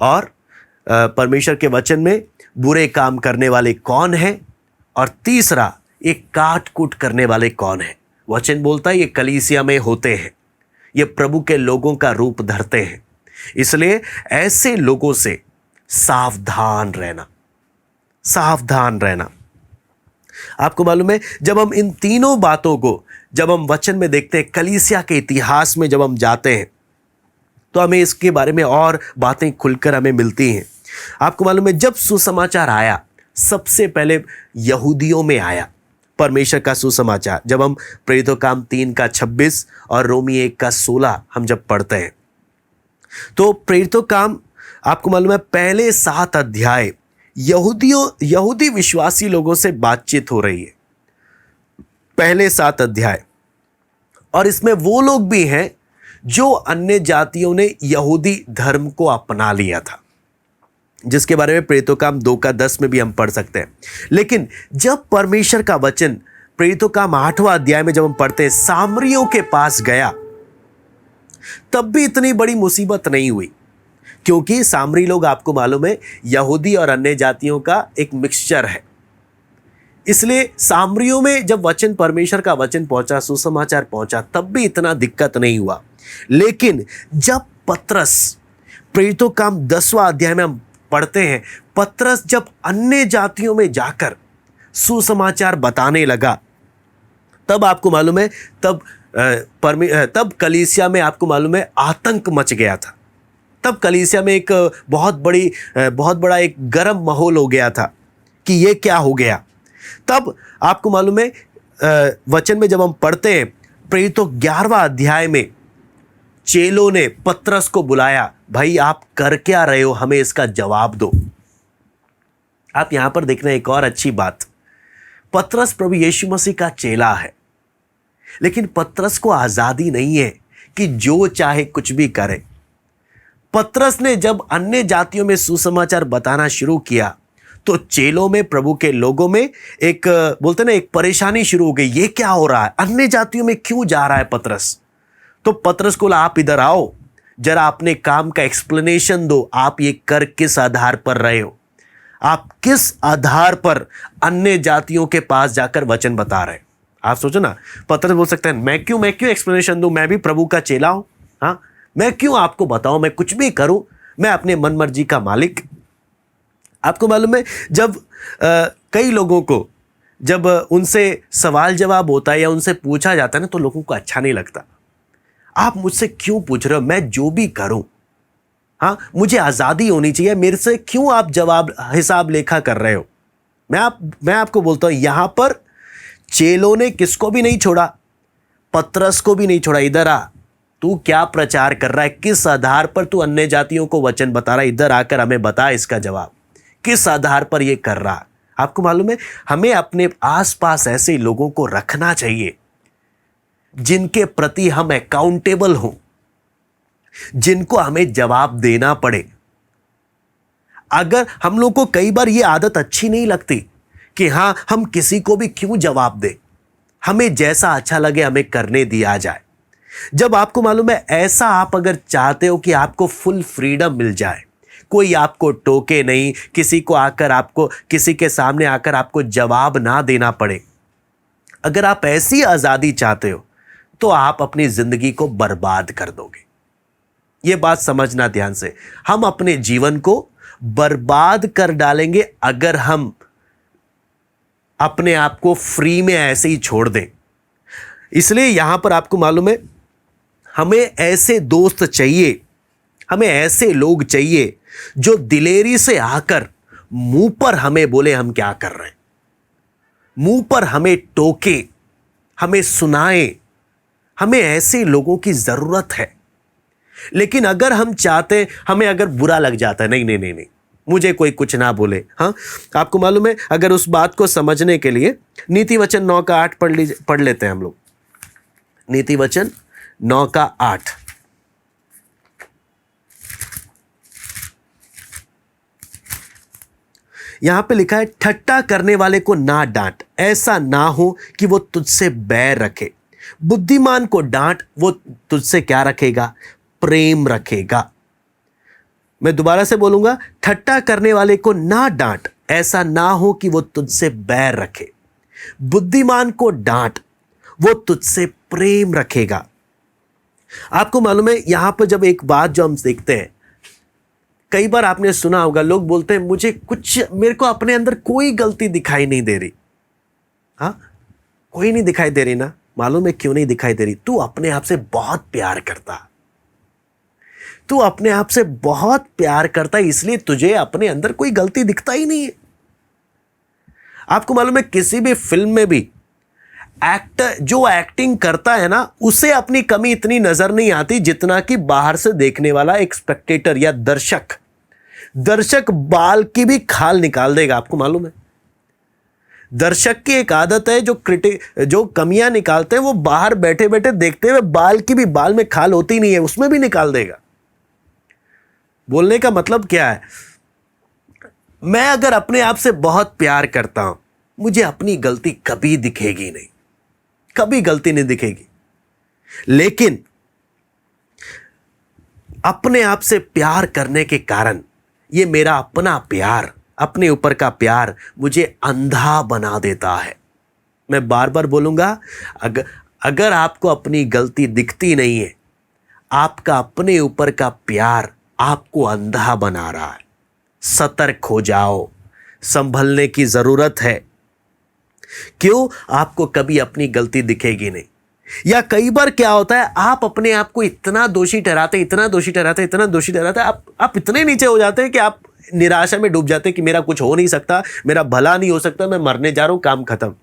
और परमेश्वर के वचन में बुरे काम करने वाले कौन है, और तीसरा एक काट कूट करने वाले कौन है। वचन बोलता है ये कलीसिया में होते हैं, ये प्रभु के लोगों का रूप धरते हैं। इसलिए ऐसे लोगों से सावधान रहना। आपको मालूम है, जब हम इन तीनों बातों को जब हम वचन में देखते हैं, कलीसिया के इतिहास में जब हम जाते हैं, तो हमें इसके बारे में और बातें खुलकर हमें मिलती हैं। आपको मालूम है, जब सुसमाचार आया, सबसे पहले यहूदियों में आया परमेश्वर का सुसमाचार। जब हम प्रेरितों काम 3:26 और रोमी 1:16 हम जब पढ़ते हैं, तो प्रेरितों काम आपको मालूम है पहले 7 अध्याय यहूदी विश्वासी लोगों से बातचीत हो रही है, पहले 7 अध्याय। और इसमें वो लोग भी हैं जो अन्य जातियों ने यहूदी धर्म को अपना लिया था, जिसके बारे में प्रेरितों काम 2:10 में भी हम पढ़ सकते हैं। लेकिन जब परमेश्वर का वचन प्रेरितों काम 8वां अध्याय में जब हम पढ़ते हैं, सामरियों के पास गया, तब भी इतनी बड़ी मुसीबत नहीं हुई, क्योंकि सामरी लोग आपको मालूम है यहूदी और अन्य जातियों का एक मिक्सचर है। इसलिए सामरियों में जब वचन, परमेश्वर का वचन पहुंचा, सुसमाचार पहुंचा, तब भी इतना दिक्कत नहीं हुआ। लेकिन जब पतरस, प्रेरितों काम 10वां अध्याय में हम पढ़ते हैं, पतरस जब अन्य जातियों में जाकर सुसमाचार बताने लगा, तब आपको मालूम है, तब कलीसिया में आपको मालूम है आतंक मच गया था। तब कलीसिया में एक बहुत बड़ा एक गर्म माहौल हो गया था कि ये क्या हो गया। तब आपको मालूम है, वचन में जब हम पढ़ते हैं, प्रेरितों 11वां अध्याय में चेलों ने पतरस को बुलाया, भाई आप कर क्या रहे हो, हमें इसका जवाब दो। आप यहां पर देखना एक और अच्छी बात, पतरस प्रभु यीशु मसीह का चेला है, लेकिन पतरस को आजादी नहीं है कि जो चाहे कुछ भी करे। पतरस ने जब अन्य जातियों में सुसमाचार बताना शुरू किया, तो चेलों में, प्रभु के लोगों में एक, बोलते ना, एक परेशानी शुरू हो गई। ये क्या हो रहा है, अन्य जातियों में क्यों जा रहा है पतरस? तो पतरस को, आप इधर आओ, जरा अपने काम का एक्सप्लेनेशन दो, आप ये कर किस आधार पर रहे हो, आप किस आधार पर अन्य जातियों के पास जाकर वचन बता रहे हैं। आप सोचो ना, पतरस बोल सकते हैं, मैं क्यों एक्सप्लेनेशन दूं, मैं भी प्रभु का चेला हूं, हाँ, मैं क्यों आपको बताऊं, मैं कुछ भी करूं, मैं अपने मन मर्जी का मालिक। आपको मालूम है, जब कई लोगों को जब उनसे सवाल जवाब होता है या उनसे पूछा जाता है ना, तो लोगों को अच्छा नहीं लगता। आप मुझसे क्यों पूछ रहे हो, मैं जो भी करूं, हाँ, मुझे आजादी होनी चाहिए, मेरे से क्यों आप जवाब हिसाब लेखा कर रहे हो। मैं आपको बोलता हूं, यहां पर चेलों ने किसको भी नहीं छोड़ा, पतरस को भी नहीं छोड़ा। इधर आ, तू क्या प्रचार कर रहा है, किस आधार पर तू अन्य जातियों को वचन बता रहा है, इधर आकर हमें बता इसका जवाब, किस आधार पर ये कर रहा। आपको मालूम है, हमें अपने आसपास ऐसे लोगों को रखना चाहिए जिनके प्रति हम अकाउंटेबल हों, जिनको हमें जवाब देना पड़े। अगर हम लोग को कई बार ये आदत अच्छी नहीं लगती कि हाँ, हम किसी को भी क्यों जवाब दें, हमें जैसा अच्छा लगे हमें करने दिया जाए। जब आपको मालूम है, ऐसा आप अगर चाहते हो कि आपको फुल फ्रीडम मिल जाए, कोई आपको टोके नहीं, किसी के सामने आकर आपको जवाब ना देना पड़े, अगर आप ऐसी आजादी चाहते हो, तो आप अपनी जिंदगी को बर्बाद कर दोगे। यह बात समझना ध्यान से, हम अपने जीवन को बर्बाद कर डालेंगे अगर हम अपने आप को फ्री में ऐसे ही छोड़ दें। इसलिए यहां पर आपको मालूम है, हमें ऐसे दोस्त चाहिए, हमें ऐसे लोग चाहिए जो दिलेरी से आकर मुंह पर हमें बोले हम क्या कर रहे हैं, मुंह पर हमें टोके, हमें सुनाए। हमें ऐसे लोगों की जरूरत है। लेकिन अगर हम चाहते, हमें अगर बुरा लग जाता है, नहीं, मुझे कोई कुछ ना बोले, हाँ, आपको मालूम है, अगर उस बात को समझने के लिए नीति वचन 9:8 पढ़ लेते हैं हम लोग। नीति वचन 9:8। यहां पे लिखा है, ठट्टा करने वाले को ना डांट, ऐसा ना हो कि वो तुझसे बैर रखे। बुद्धिमान को डांट, वो तुझसे क्या रखेगा, प्रेम रखेगा। मैं दोबारा से बोलूंगा, ठट्टा करने वाले को ना डांट, ऐसा ना हो कि वो तुझसे बैर रखे। बुद्धिमान को डांट, वो तुझसे प्रेम रखेगा। आपको मालूम है, यहां पर जब एक बात जो हम देखते हैं, कई बार आपने सुना होगा, लोग बोलते हैं मेरे को अपने अंदर कोई गलती दिखाई नहीं दे रही, हाँ, कोई नहीं दिखाई दे रही ना? मालूम है क्यों नहीं दिखाई दे रही? तू अपने आप से बहुत प्यार करता, तू अपने आप से बहुत प्यार करता है, इसलिए तुझे अपने अंदर कोई गलती दिखता ही नहीं है। आपको मालूम है किसी भी फिल्म में भी एक्टर जो एक्टिंग करता है ना, उसे अपनी कमी इतनी नजर नहीं आती जितना कि बाहर से देखने वाला एक स्पेक्टेटर या दर्शक बाल की भी खाल निकाल देगा। आपको मालूम है दर्शक की एक आदत है, जो कमियां निकालते हैं वो बाहर बैठे बैठे देखते हुए बाल में खाल होती नहीं है, उसमें भी निकाल देगा। बोलने का मतलब क्या है? मैं अगर अपने आप से बहुत प्यार करता हूं, मुझे अपनी गलती कभी दिखेगी नहीं, कभी गलती नहीं दिखेगी। लेकिन अपने आप से प्यार करने के कारण ये मेरा अपना प्यार, अपने ऊपर का प्यार मुझे अंधा बना देता है। मैं बार बार बोलूंगा, अगर आपको अपनी गलती दिखती नहीं है, आपका अपने ऊपर का प्यार आपको अंधा बना रहा है। सतर्क हो जाओ, संभलने की जरूरत है। क्यों? आपको कभी अपनी गलती दिखेगी नहीं। या कई बार क्या होता है, आप अपने आप को इतना दोषी ठहराते आप इतने नीचे हो जाते हैं कि आप निराशा में डूब जाते हैं कि मेरा कुछ हो नहीं सकता, मेरा भला नहीं हो सकता, मैं मरने जा रहा हूं, काम खत्म।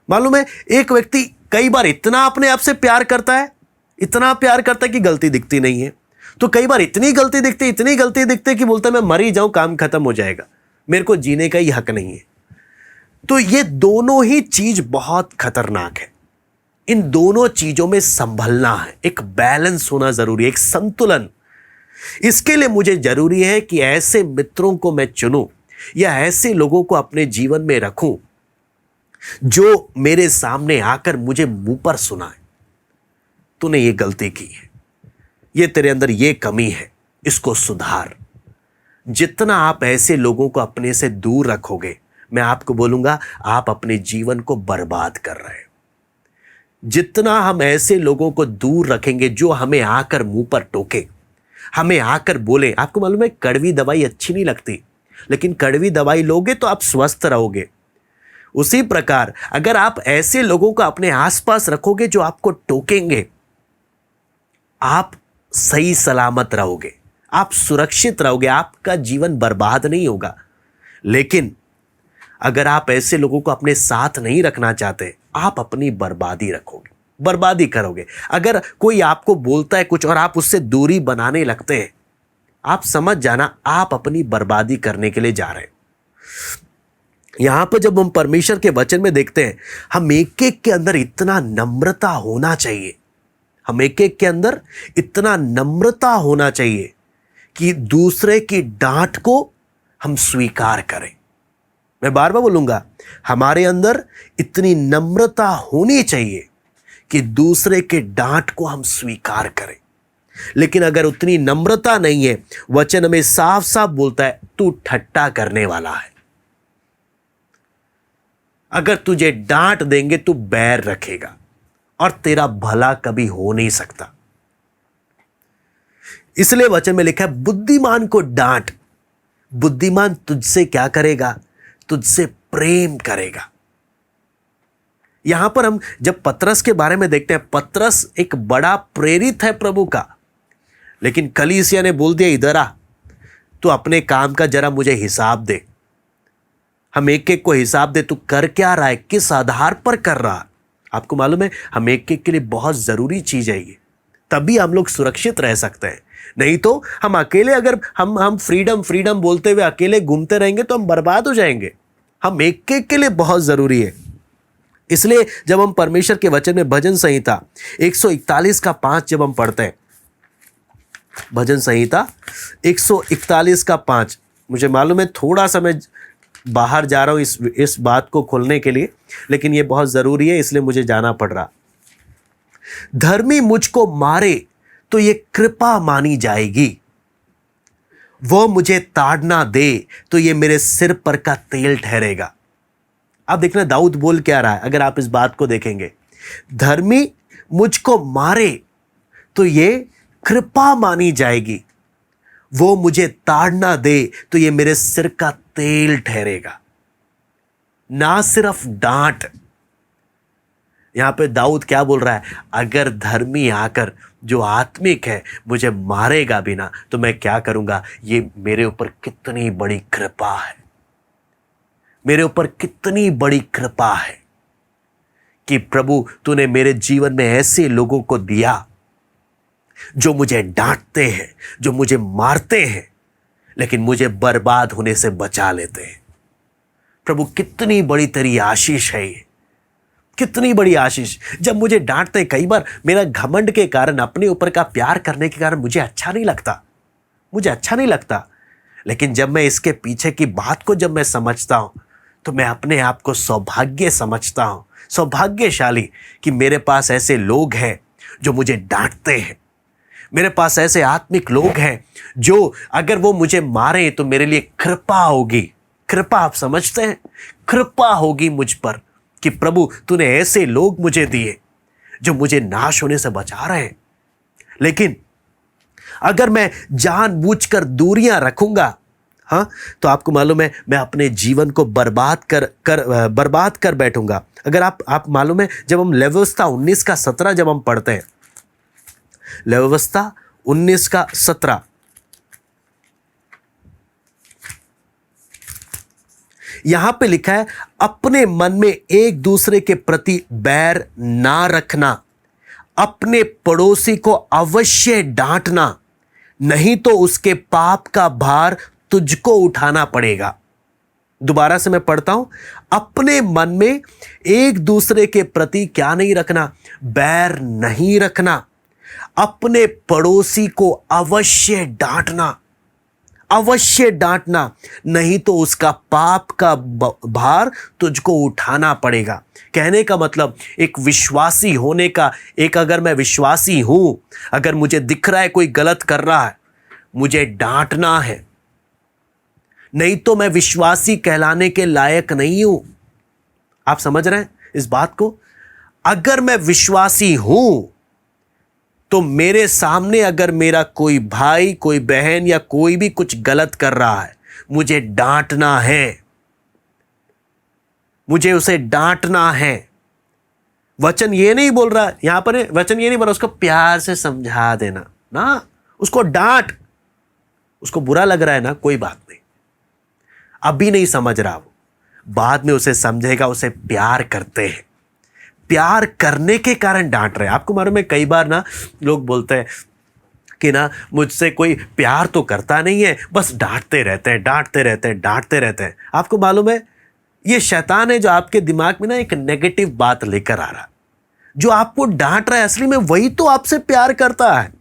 मालूम है एक व्यक्ति कई बार इतना अपने आप से प्यार करता है कि गलती दिखती नहीं है। तो कई बार इतनी गलती दिखती कि बोलता है मैं मर ही जाऊं, काम खत्म हो जाएगा, मेरे को जीने का ही हक नहीं है। तो ये दोनों ही चीज बहुत खतरनाक है। इन दोनों चीजों में संभलना है, एक बैलेंस होना जरूरी है, एक संतुलन। इसके लिए मुझे जरूरी है कि ऐसे मित्रों को मैं चुनूं या ऐसे लोगों को अपने जीवन में रखूं जो मेरे सामने आकर मुझे मुंह पर सुनाए, तूने ये गलती की है, ये तेरे अंदर ये कमी है, इसको सुधार। जितना आप ऐसे लोगों को अपने से दूर रखोगे, मैं आपको बोलूंगा आप अपने जीवन को बर्बाद कर रहे हो। जितना हम ऐसे लोगों को दूर रखेंगे जो हमें आकर मुंह पर टोके, हमें आकर बोले, आपको मालूम है कड़वी दवाई अच्छी नहीं लगती, लेकिन कड़वी दवाई लोगे तो आप स्वस्थ रहोगे। उसी प्रकार अगर आप ऐसे लोगों को अपने आसपास रखोगे जो आपको टोकेंगे, आप सही सलामत रहोगे, आप सुरक्षित रहोगे, आपका जीवन बर्बाद नहीं होगा। लेकिन अगर आप ऐसे लोगों को अपने साथ नहीं रखना चाहते, आप अपनी बर्बादी रखोगे, बर्बादी करोगे। अगर कोई आपको बोलता है कुछ और आप उससे दूरी बनाने लगते हैं, आप समझ जाना आप अपनी बर्बादी करने के लिए जा रहे हैं। यहां पर जब हम परमेश्वर के वचन में देखते हैं, हम एक एक के अंदर इतना नम्रता होना चाहिए, हम एक एक के अंदर इतना नम्रता होना चाहिए कि दूसरे की डांट को हम स्वीकार करें। मैं बार बार बोलूंगा, हमारे अंदर इतनी नम्रता होनी चाहिए कि दूसरे के डांट को हम स्वीकार करें। लेकिन अगर उतनी नम्रता नहीं है, वचन हमें साफ साफ बोलता है तू ठट्टा करने वाला है। अगर तुझे डांट देंगे तू बैर रखेगा और तेरा भला कभी हो नहीं सकता। इसलिए वचन में लिखा है बुद्धिमान को डांट, बुद्धिमान तुझसे क्या करेगा? तुझसे प्रेम करेगा। यहां पर हम जब पतरस के बारे में देखते हैं, पतरस एक बड़ा प्रेरित है प्रभु का, लेकिन कलीसिया ने बोल दिया इधर आ, तू अपने काम का जरा मुझे हिसाब दे, हम एक एक को हिसाब दे, तू कर क्या रहा है, किस आधार पर कर रहा है। आपको मालूम है हम एक एक के लिए बहुत जरूरी चीज है ये, तभी हम लोग सुरक्षित रह सकते हैं। नहीं तो हम अकेले, अगर हम फ्रीडम बोलते हुए अकेले घूमते रहेंगे तो हम बर्बाद हो जाएंगे। हम एक एक के लिए बहुत जरूरी है। इसलिए जब हम परमेश्वर के वचन में भजन संहिता 141 का 5 जब हम पढ़ते हैं, भजन संहिता 141 का 5, मुझे मालूम है थोड़ा सा मैं बाहर जा रहा हूं इस बात को खोलने के लिए, लेकिन यह बहुत जरूरी है इसलिए मुझे जाना पड़ रहा। धर्मी मुझको मारे तो ये कृपा मानी जाएगी, वो मुझे ताड़ना दे तो ये मेरे सिर पर का तेल ठहरेगा। अब देखना दाऊद बोल क्या रहा है, अगर आप इस बात को देखेंगे, धर्मी मुझको मारे तो ये कृपा मानी जाएगी, वो मुझे ताड़ना दे तो ये मेरे सिर का तेल ठहरेगा। ना सिर्फ डांट। यहां पे दाऊद क्या बोल रहा है, अगर धर्मी आकर जो आत्मिक है मुझे मारेगा भी ना तो मैं क्या करूंगा, ये मेरे ऊपर कितनी बड़ी कृपा है, मेरे ऊपर कितनी बड़ी कृपा है कि प्रभु तूने मेरे जीवन में ऐसे लोगों को दिया जो मुझे डांटते हैं, जो मुझे मारते हैं, लेकिन मुझे बर्बाद होने से बचा लेते हैं। प्रभु कितनी बड़ी तेरी आशीष है ये, कितनी बड़ी आशीष। जब मुझे डांटते, कई बार मेरा घमंड के कारण, अपने ऊपर का प्यार करने के कारण मुझे अच्छा नहीं लगता, मुझे अच्छा नहीं लगता, लेकिन जब मैं इसके पीछे की बात को जब मैं समझता हूं तो मैं अपने आप को सौभाग्य समझता हूं, सौभाग्यशाली कि मेरे पास ऐसे लोग हैं जो मुझे डांटते हैं, मेरे पास ऐसे आत्मिक लोग हैं जो अगर वो मुझे मारे तो मेरे लिए कृपा होगी। कृपा, आप समझते हैं, कृपा होगी मुझ पर कि प्रभु तूने ऐसे लोग मुझे दिए जो मुझे नाश होने से बचा रहे हैं। लेकिन अगर मैं जानबूझकर दूरियां रखूंगा, हाँ, तो आपको मालूम है मैं अपने जीवन को बर्बाद कर बैठूंगा। अगर आप मालूम है, जब हम लेव्यवस्था 19:17 जब हम पढ़ते हैं, लेव्यवस्था 19:17, यहां पे लिखा है, अपने मन में एक दूसरे के प्रति बैर ना रखना, अपने पड़ोसी को अवश्य डांटना, नहीं तो उसके पाप का भार तुझको उठाना पड़ेगा। दोबारा से मैं पढ़ता हूं, अपने मन में एक दूसरे के प्रति क्या नहीं रखना, बैर नहीं रखना, अपने पड़ोसी को अवश्य डांटना, अवश्य डांटना, नहीं तो उसका पाप का भार तुझको उठाना पड़ेगा। कहने का मतलब एक विश्वासी होने का, एक अगर मैं विश्वासी हूं, अगर मुझे दिख रहा है कोई गलत कर रहा है, मुझे डांटना है, नहीं तो मैं विश्वासी कहलाने के लायक नहीं हूं। आप समझ रहे हैं इस बात को? अगर मैं विश्वासी हूं तो मेरे सामने अगर मेरा कोई भाई, कोई बहन या कोई भी कुछ गलत कर रहा है, मुझे डांटना है, मुझे उसे डांटना है। वचन ये नहीं बोल रहा, यहां पर वचन ये नहीं बोल रहा उसको प्यार से समझा देना ना, उसको डांट, उसको बुरा लग रहा है ना, कोई बात नहीं, अभी नहीं समझ रहा, वो बाद में उसे समझेगा। उसे प्यार करते हैं, प्यार करने के कारण डांट रहे हैं। आपको मालूम है कई बार ना लोग बोलते हैं कि ना मुझसे कोई प्यार तो करता नहीं है, बस डांटते रहते हैं, डांटते रहते हैं, डांटते रहते हैं। आपको मालूम है ये शैतान है जो आपके दिमाग में ना एक नेगेटिव बात लेकर आ रहा है। जो आपको डांट रहा है असली में वही तो आपसे प्यार करता है।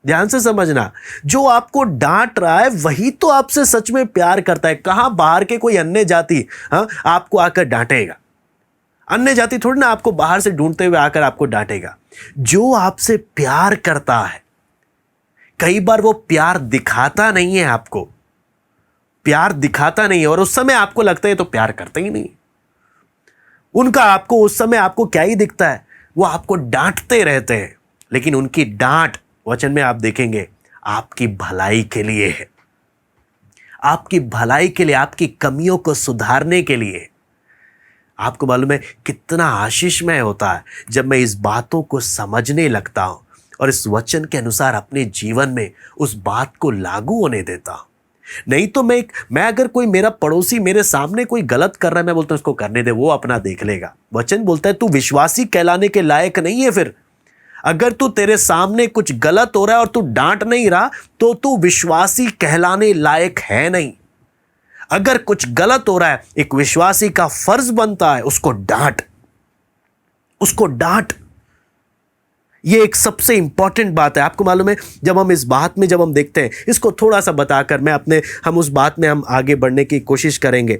ध्यान से समझना, जो आपको डांट रहा है वही तो आपसे सच में प्यार करता है। कहां बाहर के कोई अन्य जाति आपको आकर डांटेगा, अन्य जाति थोड़ी ना आपको बाहर से ढूंढते हुए आकर आपको डांटेगा। जो आपसे प्यार करता है, कई बार वो प्यार दिखाता नहीं है, आपको प्यार दिखाता नहीं है, और उस समय आपको लगता है तो प्यार करते ही नहीं। उनका आपको उस समय आपको क्या ही दिखता है, वो आपको डांटते रहते हैं, लेकिन उनकी डांट वचन में आप देखेंगे आपकी भलाई के लिए है, आपकी भलाई के लिए, आपकी कमियों को सुधारने के लिए। आपको मालूम है कितना आशीषमय होता है जब मैं इस बातों को समझने लगता हूं और इस वचन के अनुसार अपने जीवन में उस बात को लागू होने देता हूं। नहीं तो मैं अगर कोई मेरा पड़ोसी मेरे सामने कोई गलत कर रहा है, मैं बोलता हूं उसको करने दे, वो अपना देख लेगा। वचन बोलता है तू विश्वासी कहलाने के लायक नहीं है। फिर अगर तू तेरे सामने कुछ गलत हो रहा है और तू डांट नहीं रहा तो तू विश्वासी कहलाने लायक है नहीं। अगर कुछ गलत हो रहा है, एक विश्वासी का फर्ज बनता है उसको डांट, उसको डांट। ये एक सबसे इंपॉर्टेंट बात है। आपको मालूम है जब हम इस बात में जब हम देखते हैं, इसको थोड़ा सा बताकर हम उस बात में हम आगे बढ़ने की कोशिश करेंगे।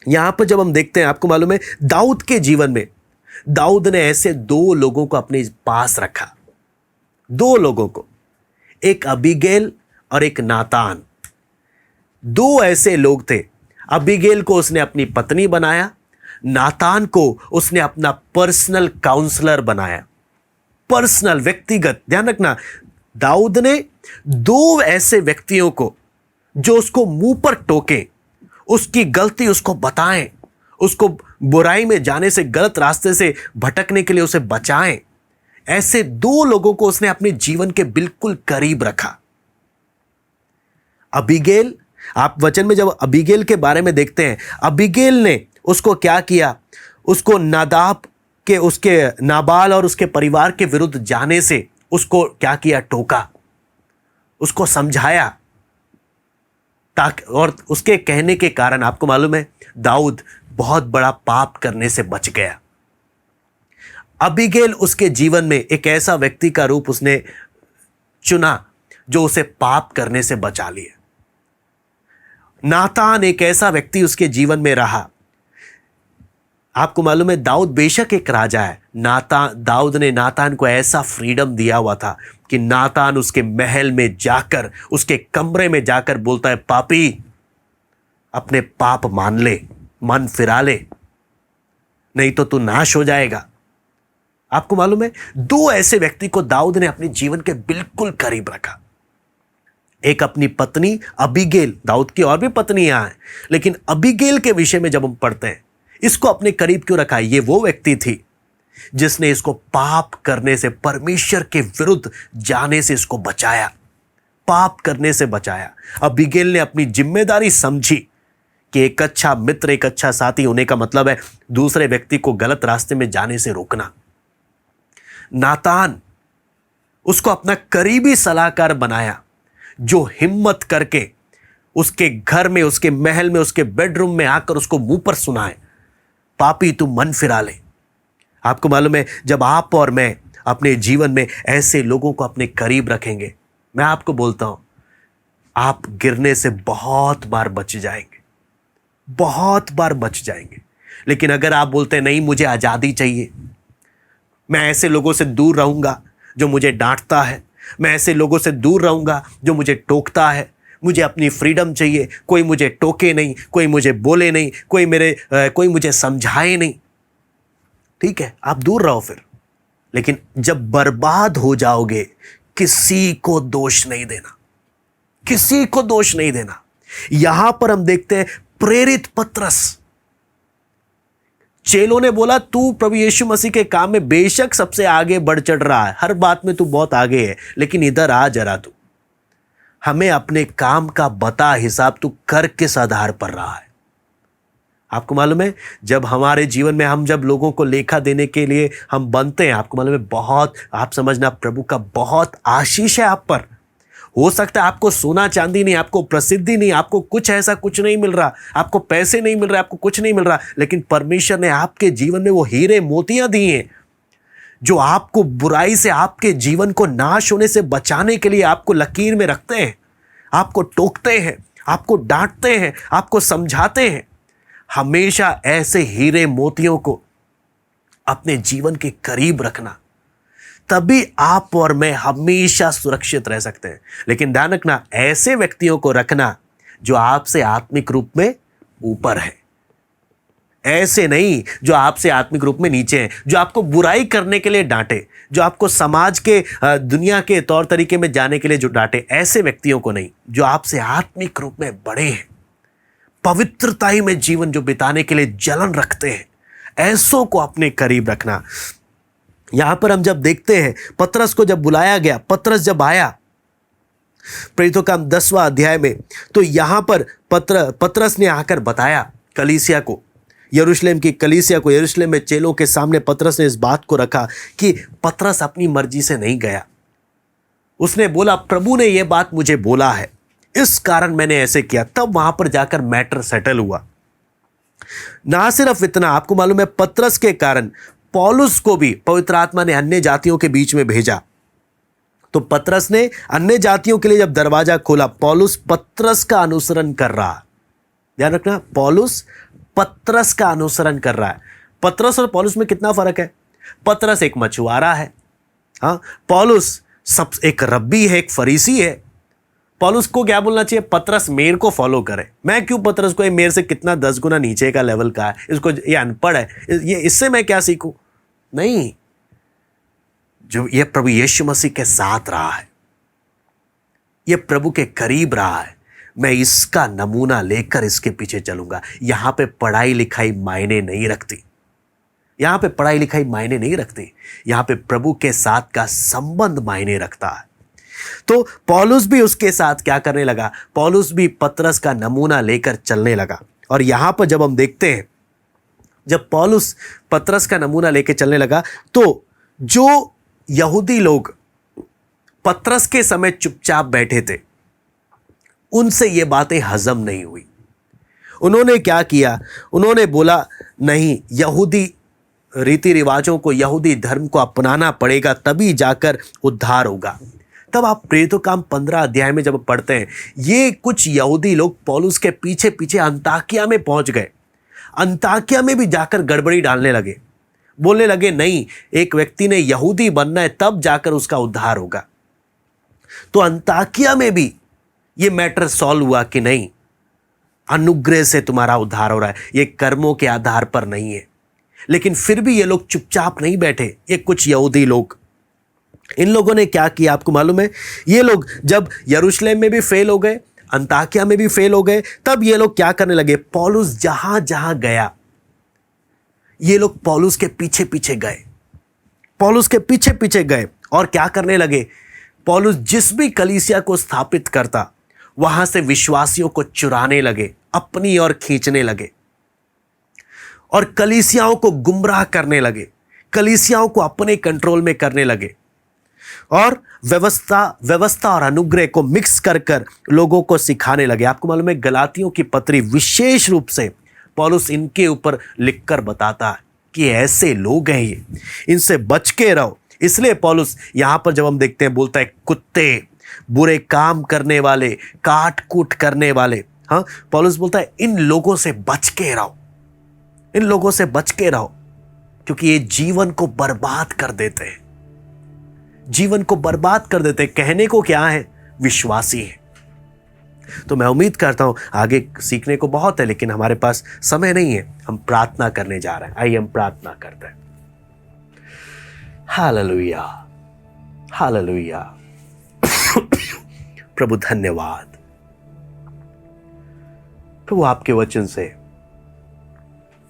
यहां पर जब हम देखते हैं, आपको मालूम है दाऊद के जीवन में, दाऊद ने ऐसे दो लोगों को अपने पास रखा, दो लोगों को, एक अबीगैल और एक नातान। दो ऐसे लोग थे। अबीगैल को उसने अपनी पत्नी बनाया, नातान को उसने अपना पर्सनल काउंसलर बनाया, पर्सनल, व्यक्तिगत। ध्यान रखना, दाऊद ने दो ऐसे व्यक्तियों को जो उसको मुंह पर टोके, उसकी गलती उसको बताएं, उसको बुराई में जाने से, गलत रास्ते से भटकने के लिए उसे बचाएं। ऐसे दो लोगों को उसने अपने जीवन के बिल्कुल करीब रखा। अबीगेल, आप वचन में जब अबीगेल के बारे में देखते हैं, अबीगेल ने उसको क्या किया, उसको नादाब के, उसके नाबाल और उसके परिवार के विरुद्ध जाने से उसको क्या किया, टोका, उसको समझाया, ताकि, और उसके कहने के कारण आपको मालूम है दाऊद बहुत बड़ा पाप करने से बच गया। अबीगेल उसके जीवन में एक ऐसा व्यक्ति का रूप उसने चुना जो उसे पाप करने से बचा लिया। नातान एक ऐसा व्यक्ति उसके जीवन में रहा। आपको मालूम है दाऊद बेशक एक राजा है, दाऊद ने नातान को ऐसा फ्रीडम दिया हुआ था कि नातान उसके महल में जाकर, उसके कमरे में जाकर बोलता है, पापी अपने पाप मान ले, मन फिरा ले, नहीं तो तू नाश हो जाएगा। आपको मालूम है दो ऐसे व्यक्ति को दाऊद ने अपने जीवन के बिल्कुल करीब रखा। एक अपनी पत्नी अबीगेल, दाऊद की और भी पत्नियां हैं, लेकिन अबीगेल के विषय में जब हम पढ़ते हैं, इसको अपने करीब क्यों रखा? ये वो व्यक्ति थी जिसने इसको पाप करने से, परमेश्वर के विरुद्ध जाने से इसको बचाया, पाप करने से बचाया। अबीगेल ने अपनी जिम्मेदारी समझी कि एक अच्छा मित्र, एक अच्छा साथी होने का मतलब है दूसरे व्यक्ति को गलत रास्ते में जाने से रोकना। नातान उसको अपना करीबी सलाहकार बनाया, जो हिम्मत करके उसके घर में, उसके महल में, उसके बेडरूम में आकर उसको मुंह पर सुनाए, पापी तू मन फिरा ले। आपको मालूम है जब आप और मैं अपने जीवन में ऐसे लोगों को अपने करीब रखेंगे, मैं आपको बोलता हूं आप गिरने से बहुत बार बच जाएंगे, बहुत बार बच जाएंगे। लेकिन अगर आप बोलते हैं नहीं मुझे आजादी चाहिए, मैं ऐसे लोगों से दूर रहूंगा जो मुझे डांटता है, मैं ऐसे लोगों से दूर रहूंगा जो मुझे टोकता है, मुझे अपनी फ्रीडम चाहिए, कोई मुझे टोके नहीं, कोई मुझे बोले नहीं, कोई मुझे समझाए नहीं, ठीक है आप दूर रहो फिर। लेकिन जब बर्बाद हो जाओगे, किसी को दोष नहीं देना, किसी को दोष नहीं देना। यहां पर हम देखते हैं प्रेरित पतरस, चेलों ने बोला तू प्रभु यीशु मसीह के काम में बेशक सबसे आगे बढ़ चढ़ रहा है, हर बात में तू बहुत आगे है, लेकिन इधर आ जरा, तू हमें अपने काम का बता, हिसाब तू कर किस आधार पर रहा है। आपको मालूम है जब हमारे जीवन में हम जब लोगों को लेखा देने के लिए हम बनते हैं, आपको मालूम है बहुत, आप समझना प्रभु का बहुत आशीष है आप पर। हो सकता है आपको सोना चांदी नहीं, आपको प्रसिद्धि नहीं, आपको कुछ ऐसा कुछ नहीं मिल रहा, आपको पैसे नहीं मिल रहे, आपको कुछ नहीं मिल रहा, लेकिन परमेश्वर ने आपके जीवन में वो हीरे मोतियां दिए हैं जो आपको बुराई से, आपके जीवन को नाश होने से बचाने के लिए आपको लकीर में रखते हैं, आपको टोकते हैं, आपको डांटते हैं, आपको समझाते हैं। हमेशा ऐसे हीरे मोतियों को अपने जीवन के करीब रखना, तभी आप और मैं हमेशा सुरक्षित रह सकते हैं। लेकिन ध्यान रखना, ऐसे व्यक्तियों को रखना जो आपसे आत्मिक रूप में ऊपर है, ऐसे नहीं जो आपसे आत्मिक रूप में नीचे हैं, जो आपको बुराई करने के लिए डांटे, जो आपको समाज के, दुनिया के तौर तरीके में जाने के लिए जो डांटे, ऐसे व्यक्तियों को नहीं, जो आपसे आत्मिक रूप में बड़े हैं, पवित्रताई में जीवन जो बिताने के लिए जलन रखते हैं, ऐसों को अपने करीब रखना। यहां पर हम जब देखते हैं पतरस को जब बुलाया गया, पतरस जब आया प्रेरितों का 10वां अध्याय में, तो यहां पर पतरस ने आकर बताया कलीसिया को, यरूशलेम की कलीसिया को, यरूशलेम में चेलों के सामने पतरस ने इस बात को रखा कि पतरस अपनी मर्जी से नहीं गया। उसने बोला प्रभु ने यह बात मुझे बोला है, इस कारण मैंने ऐसे किया। तब वहां पर जाकर मैटर सेटल हुआ। ना सिर्फ इतना, आपको मालूम है पतरस के कारण पौलुस को भी पवित्र आत्मा ने अन्य जातियों के बीच में भेजा। तो पतरस ने अन्य जातियों के लिए जब दरवाजा खोला, पौलुस पतरस का अनुसरण कर रहा। ध्यान रखना, पौलुस पतरस का अनुसरण कर रहा है। पतरस और पौलुस में कितना फर्क है? पतरस एक मछुआरा है, हाँ, पौलुस सब एक रब्बी है, एक फरीसी है। पौलुस को क्या बोलना चाहिए? पतरस मेरे को फॉलो करे। मैं क्यों पतरस को, ये मेरे से कितना 10 गुना नीचे का लेवल का है, इसको, ये अनपढ़ है, ये इससे मैं क्या सीखूं? नहीं, जो ये प्रभु यीशु मसीह के साथ रहा है, ये प्रभु के करीब रहा है, मैं इसका नमूना लेकर इसके पीछे चलूंगा। यहां पे पढ़ाई लिखाई मायने नहीं रखती, यहां पे पढ़ाई लिखाई मायने नहीं रखती, यहां पे प्रभु के साथ का संबंध मायने रखता है। तो पौलुस भी उसके साथ क्या करने लगा, पौलुस भी पतरस का नमूना लेकर चलने लगा। और यहां पर जब हम देखते हैं, जब पौलुस पतरस का नमूना लेकर चलने लगा, तो जो यहूदी लोग पतरस के समय चुपचाप बैठे थे, उनसे ये बातें हजम नहीं हुई। उन्होंने क्या किया, उन्होंने बोला नहीं, यहूदी रीति रिवाजों को, यहूदी धर्म को अपनाना पड़ेगा, तभी जाकर उद्धार होगा। तब आप प्रेरितों काम 15 अध्याय में जब पढ़ते हैं, ये कुछ यहूदी लोग पौलुस के पीछे पीछे अंताकिया में पहुंच गए। अंताकिया में भी जाकर गड़बड़ी डालने लगे, बोलने लगे नहीं, एक व्यक्ति ने यहूदी बनना है तब जाकर उसका उद्धार होगा। तो अंताकिया में भी ये मैटर सॉल्व हुआ कि नहीं, अनुग्रह से तुम्हारा उद्धार हो रहा है, ये कर्मों के आधार पर नहीं है। लेकिन फिर भी ये लोग चुपचाप नहीं बैठे, ये कुछ यहूदी लोग, इन लोगों ने क्या किया आपको मालूम है, ये लोग जब यरूशलेम में भी फेल हो गए, अंताकिया में भी फेल हो गए, तब ये लोग क्या करने लगे, पौलुस जहां जहां गया ये लोग पौलुस के पीछे पीछे गए, पौलुस के पीछे पीछे गए और क्या करने लगे, पौलुस जिस भी कलीसिया को स्थापित करता वहां से विश्वासियों को चुराने लगे, अपनी ओर खींचने लगे और कलीसियाओं को गुमराह करने लगे, कलीसियाओं को अपने कंट्रोल में करने लगे और व्यवस्था और अनुग्रह को मिक्स कर कर लोगों को सिखाने लगे। आपको मालूम है, गलातियों की पत्री विशेष रूप से पौलुस इनके ऊपर लिखकर बताता है कि ऐसे लोग हैं ये, इनसे बच के रहो। इसलिए पौलुस यहां पर जब हम देखते हैं, बोलता है कुत्ते, बुरे काम करने वाले, काट कूट करने वाले, हाँ, पौलुस बोलता है इन लोगों से बच के रहो, इन लोगों से बच के रहो, क्योंकि ये जीवन को बर्बाद कर देते हैं, जीवन को बर्बाद कर देते हैं। कहने को क्या है, विश्वासी है। तो मैं उम्मीद करता हूं आगे सीखने को बहुत है, लेकिन हमारे पास समय नहीं है। हम प्रार्थना करने जा रहे हैं, आइए हम प्रार्थना करते हैं। Hallelujah, hallelujah. प्रभु धन्यवाद, प्रभु आपके वचन से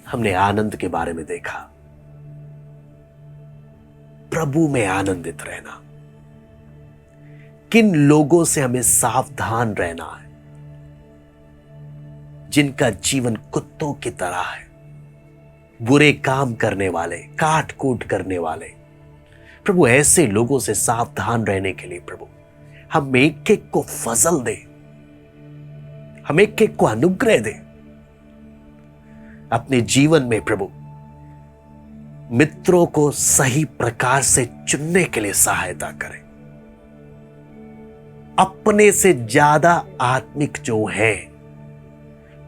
हमने आनंद के बारे में देखा। प्रभु में आनंदित रहना, किन लोगों से हमें सावधान रहना है, जिनका जीवन कुत्तों की तरह है, बुरे काम करने वाले, काट कूट करने वाले। प्रभु ऐसे लोगों से सावधान रहने के लिए प्रभु हम एक एक को फजल दे, हम एक एक को अनुग्रह दे। अपने जीवन में प्रभु मित्रों को सही प्रकार से चुनने के लिए सहायता करें। अपने से ज्यादा आत्मिक जो हैं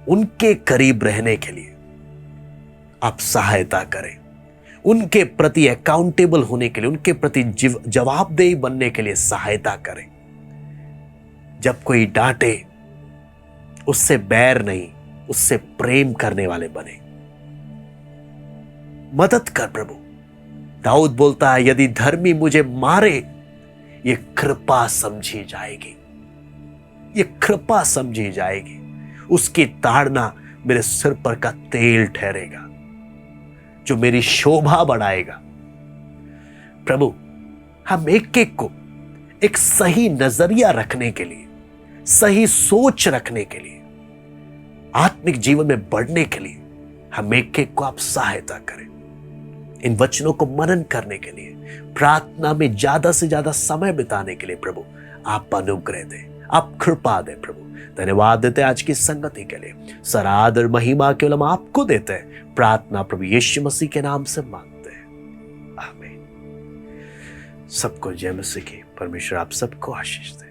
उनके करीब रहने के लिए आप सहायता करें। उनके प्रति अकाउंटेबल होने के लिए, उनके प्रति जवाबदेही बनने के लिए सहायता करें। जब कोई डांटे उससे बैर नहीं, उससे प्रेम करने वाले बने। मदद कर प्रभु। दाऊद बोलता है, यदि धर्मी मुझे मारे ये कृपा समझी जाएगी, ये कृपा समझी जाएगी। उसकी ताड़ना मेरे सिर पर का तेल ठहरेगा, जो मेरी शोभा बढ़ाएगा। प्रभु हम एक एक को एक सही नजरिया रखने के लिए, सही सोच रखने के लिए, आत्मिक जीवन में बढ़ने के लिए हम एक एक को आप सहायता करें। इन वचनों को मनन करने के लिए, प्रार्थना में ज्यादा से ज्यादा समय बिताने के लिए प्रभु आप अनुग्रह दें, आप कृपा दें। प्रभु धन्यवाद देते हैं आज की संगति के लिए। सारा आदर महिमा केवल हम आपको देते हैं। प्रार्थना प्रभु यीशु मसीह के नाम से मांगते हैं, आमीन। सबको जय मसीह की। परमेश्वर आप सबको आशीष दे।